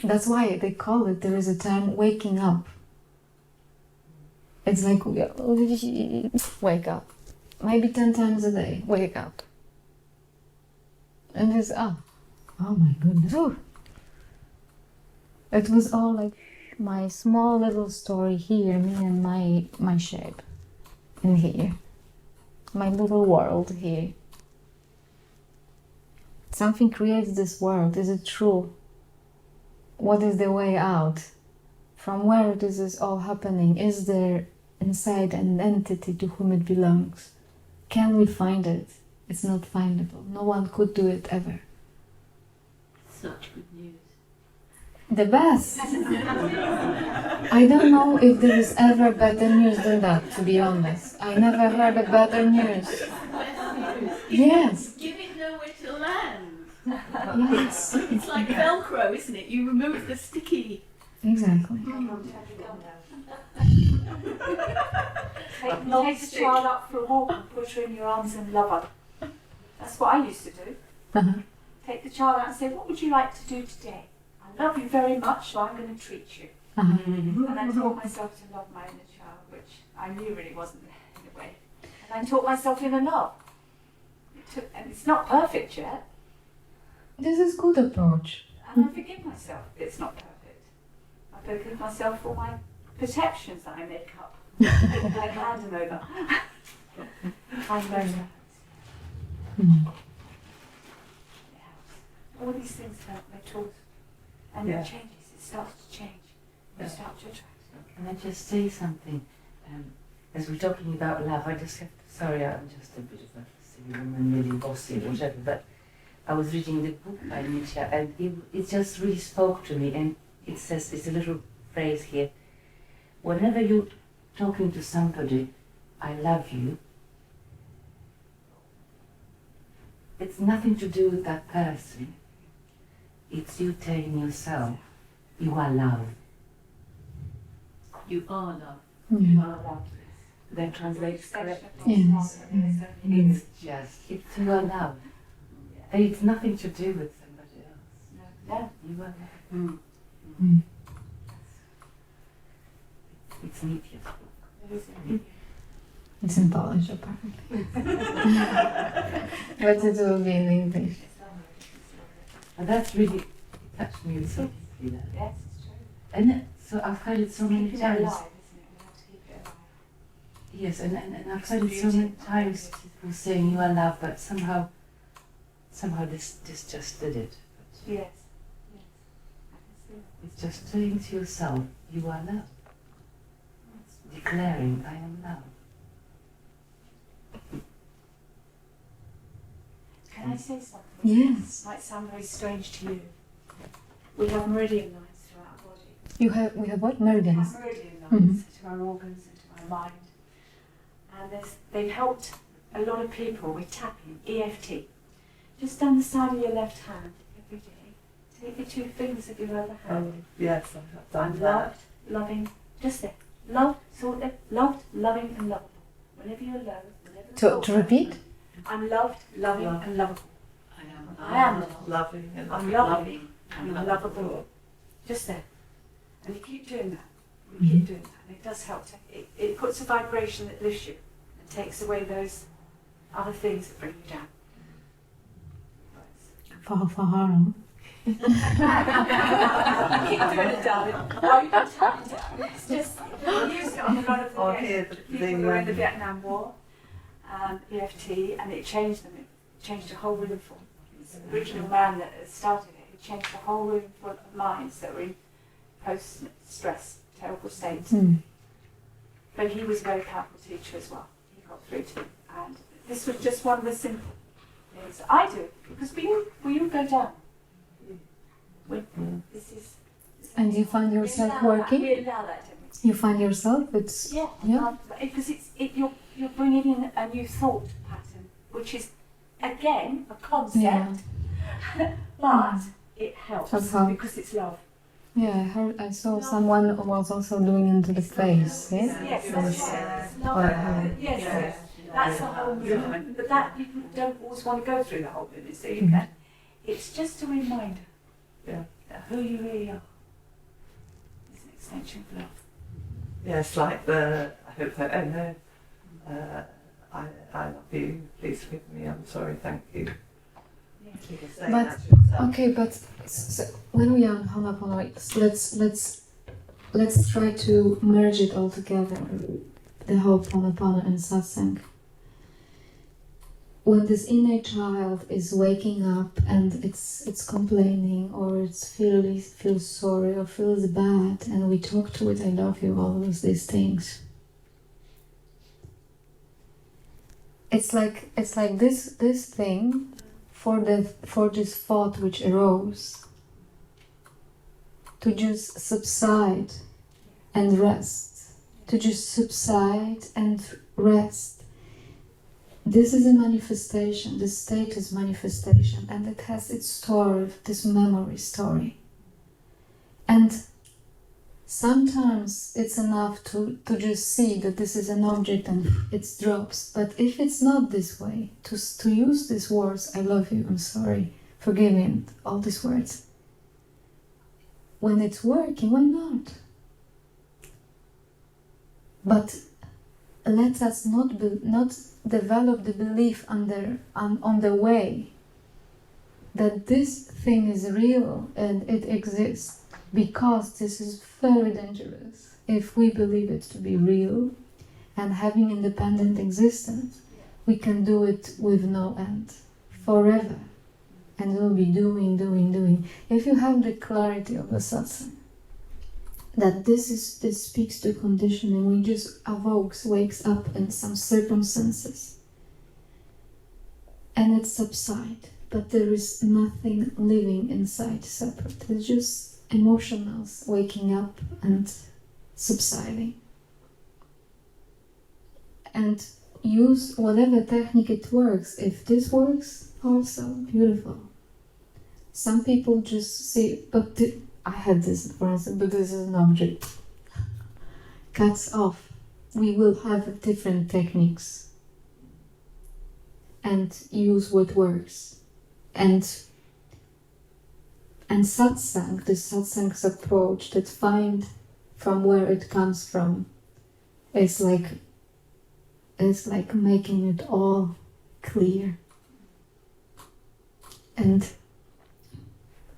That's why they call it, there is a term, waking up. It's like, wake up. Maybe 10 times a day, wake up. And it's, oh my goodness. Ooh. It was all like my small little story here, me and my shape in here. My little world here. Something creates this world. Is it true? What is the way out? From where is this all happening? Is there inside an entity to whom it belongs? Can we find it? It's not findable. No one could do it ever. Such good news. The best! I don't know if there is ever better news than that, to be honest. I never heard of better news. Yes. Give it nowhere to land. Yes. It's like Velcro, isn't it? You remove the sticky. Exactly. Take the child up for a walk and put her in your arms and love her. That's what I used to do. Uh-huh. Take the child out and say, what would you like to do today? I love you very much, so I'm going to treat you. Uh-huh. And I taught myself to love my inner child, which I knew really wasn't there in a way. And I taught myself inner love. And it's not perfect yet. This is good approach. And I forgive myself. It's not perfect. I forgive myself for my perceptions that I make up. I hand them over. I learn that. All these things help my tools. And it changes. It starts to change. You start to attract. Can I just say something? As we're talking about love, I just have to, sorry, I'm just a bit of a silly woman, really bossy or whatever, but I was reading the book by Nitya and it just really spoke to me, and it says, it's a little phrase here, whenever you're talking to somebody, I love you, it's nothing to do with that person, it's you telling yourself, you are love. You are love. You are love. That translates correctly. Yes. It's just, it's you are love. And it's nothing to do with somebody else. Yeah. You are love. It's Nitya's book. It's in Polish, apparently. But it will be in English. And that's really touched me so deeply. Yes, it's true. And so I've heard it so many Keeping it times. alive, isn't it? We have to keep it alive. Yes, and I've heard it so many times. People saying you are loved, but somehow this just did it. Yes. Yes. I can see that. It's just saying to yourself, you are loved. Declaring, I am loved. Can I say something? Yes. It might sound very strange to you. We have meridian lines throughout our body. We have what? We Meridians. have meridian lines to our organs and to our mind. And they've helped a lot of people with tapping, EFT. Just down the side of your left hand every day. Take the two fingers of your other hand. Yes, I've done I'm that. loved, loving, just there. Loved, sort of, loved, loving and lovable. Whenever you're low, whenever the thoughts To are- repeat? I'm loved, loving and lovable. I am loving and I'm loving and lovable. Just there. And you keep doing that. You keep doing that. And it does help. It puts a vibration that lifts you and takes away those other things that bring you down. For how long? Keep doing it, darling. Oh, you don't have to. It's just, we used it on a lot of Oh, the here, people who were in the Vietnam War, EFT, and it changed them. It changed the whole room for them. The original man that started it, he changed the whole room full of minds that were in post-stress, terrible states. But he was a very powerful teacher as well. He got through to it. And this was just one of the simple things that I do. Because we all go down. This is... And you find yourself we allow working? That, we allow that, don't we? You find yourself? It's Yeah. Because you're bringing in a new thought pattern, which is, again, a concept. Yeah. But it helps Somehow. because it's love. Yeah, I saw someone was also doing into the face. Yeah? Yes, that's love. Yes. That's the whole movement. But that you don't always want to go through the whole movement, so you can. It's just a reminder that who you really are is an extension of love. Yes, like the, I hope that, oh no, I love you, please forgive me, I'm sorry, thank you. You can say But- that to yourself. Okay, but when we are on Ho'oponopono, let's try to merge it all together. The Ho'oponopono and Satsang. When this inner child is waking up and it's complaining or it feels sorry or feels bad, and we talk to it, I love you, all of these things. It's like this thing for this thought which arose to just subside and rest. To just subside and rest. This is a manifestation, this state is manifestation, and it has its story, this memory story. And sometimes it's enough to just see that this is an object and it drops. But if it's not this way, to use these words, I love you, I'm sorry, forgive me, and all these words, when it's working, why not? But let us not develop the belief on the way that this thing is real and it exists, because this is very dangerous. If we believe it to be real and having independent existence, we can do it with no end, forever, and we'll be doing. If you have the clarity of the satsang, that this speaks to conditioning, we just wakes up in some circumstances and it subsides, but there is nothing living inside separate. It's just emotionals waking up and subsiding. And use whatever technique it works. If this works, also beautiful. Some people just see, but I had this, for instance, but this is an object. Cuts off. We will have different techniques and use what works. And satsang, the satsang's approach that find from where it comes from, is like making it all clear. And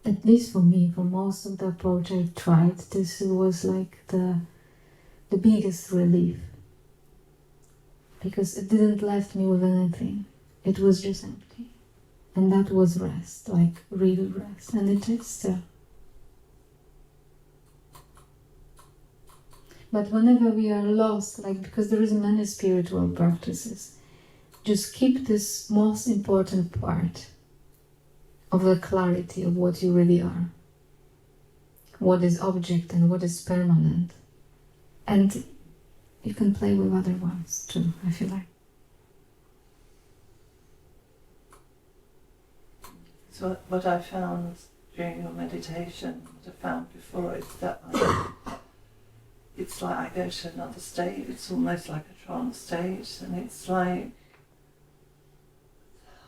at least for me, for most of the approach I tried, this was like the biggest relief. Because it didn't left me with anything. It was just empty. And that was rest, like real rest. And it is still. But whenever we are lost, like, because there is many spiritual practices, just keep this most important part of the clarity of what you really are. What is object and what is permanent. And you can play with other ones too, I feel like. So what I found during your meditation, what I found before, is that it's like I go to another state. It's almost like a trance state, and it's like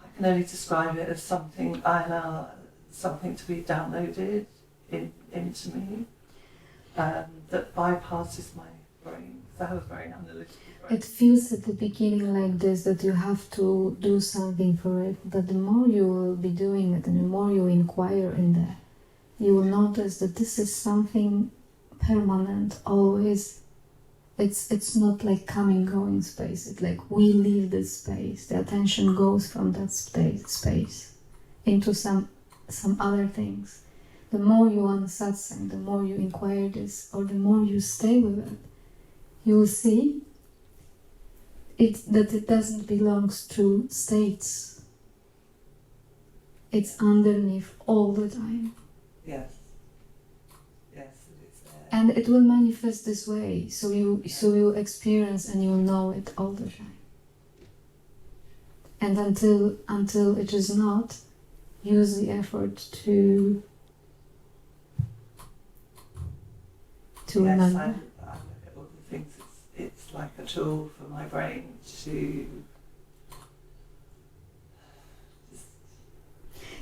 I can only describe it as something I allow something to be downloaded into me that bypasses my brain. I have a very analytical brain. It feels at the beginning like this, that you have to do something for it, but the more you will be doing it and the more you inquire in there, you will notice that this is something permanent, always. It's not like coming, going space. It's like we leave this space. The attention goes from that space into some other things. The more you on satsang, the more you inquire this, or the more you stay with it, you will see that it doesn't belong to states. It's underneath all the time. Yes. Yes, it is there. And it will manifest this way, so you experience and you'll know it all the time. And until it is not, use the effort to remember. I look at all the things. It's like a tool for my brain to.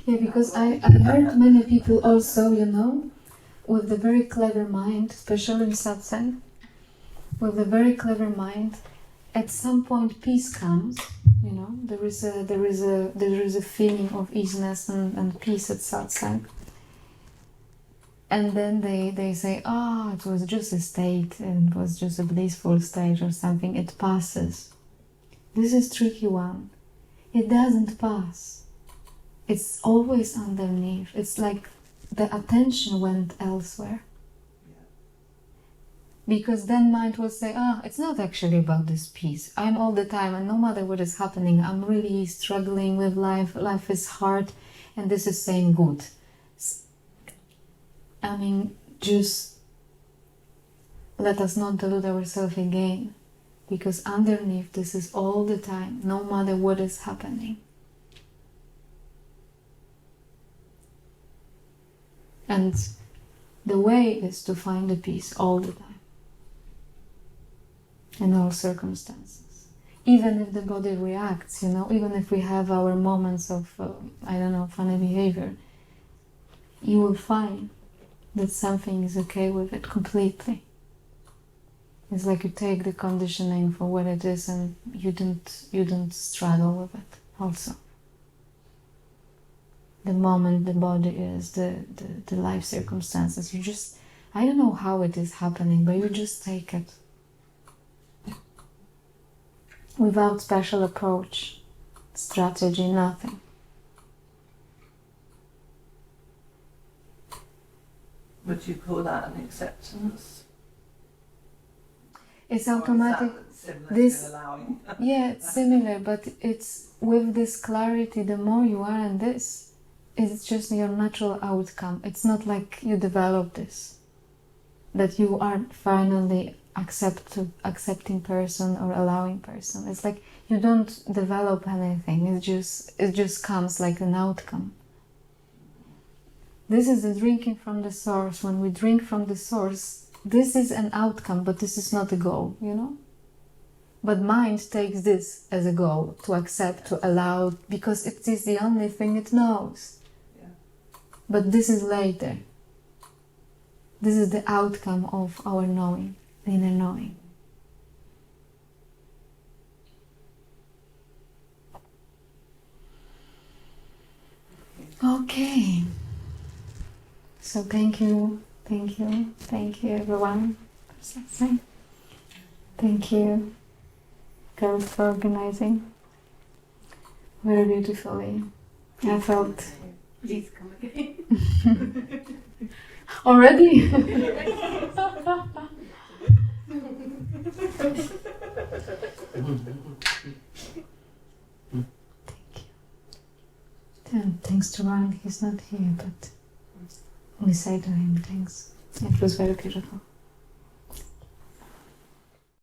Yeah, because I heard many people also, with a very clever mind, especially in satsang, with a very clever mind, at some point peace comes. There is a feeling of easiness and peace at satsang. And then they say, it was just a state, and it was just a blissful state or something. It passes. This is tricky one. It doesn't pass. It's always underneath. It's like the attention went elsewhere. Because then mind will say, it's not actually about this peace. I'm all the time, and no matter what is happening, I'm really struggling with life. Life is hard, and this is saying good. Just let us not delude ourselves again, because underneath this is all the time, no matter what is happening. And the way is to find the peace all the time, in all circumstances. Even if the body reacts, even if we have our moments of, funny behavior, you will find that something is okay with it completely. It's like you take the conditioning for what it is, and you don't struggle with it also. The moment the body is, the life circumstances, you just, I don't know how it is happening, but you just take it. Without special approach, strategy, nothing. Would you call that an acceptance? It's automatic. Or is that similar to allowing? Yeah, it's similar, but it's with this clarity, the more you are in this, it's just your natural outcome. It's not like you develop this, that you are finally accepting person or allowing person. It's like you don't develop anything. It just comes like an outcome. This is the drinking from the source. When we drink from the source, this is an outcome, but this is not a goal, But mind takes this as a goal, to accept, to allow, because it is the only thing it knows. Yeah. But this is later. This is the outcome of our knowing, the inner knowing. Okay. So thank you everyone for satsang. Thank you, girls, for organizing. Very beautifully. I felt. Please come again. Already? And thanks to Ron, he's not here, but we say to him thanks. It was very beautiful.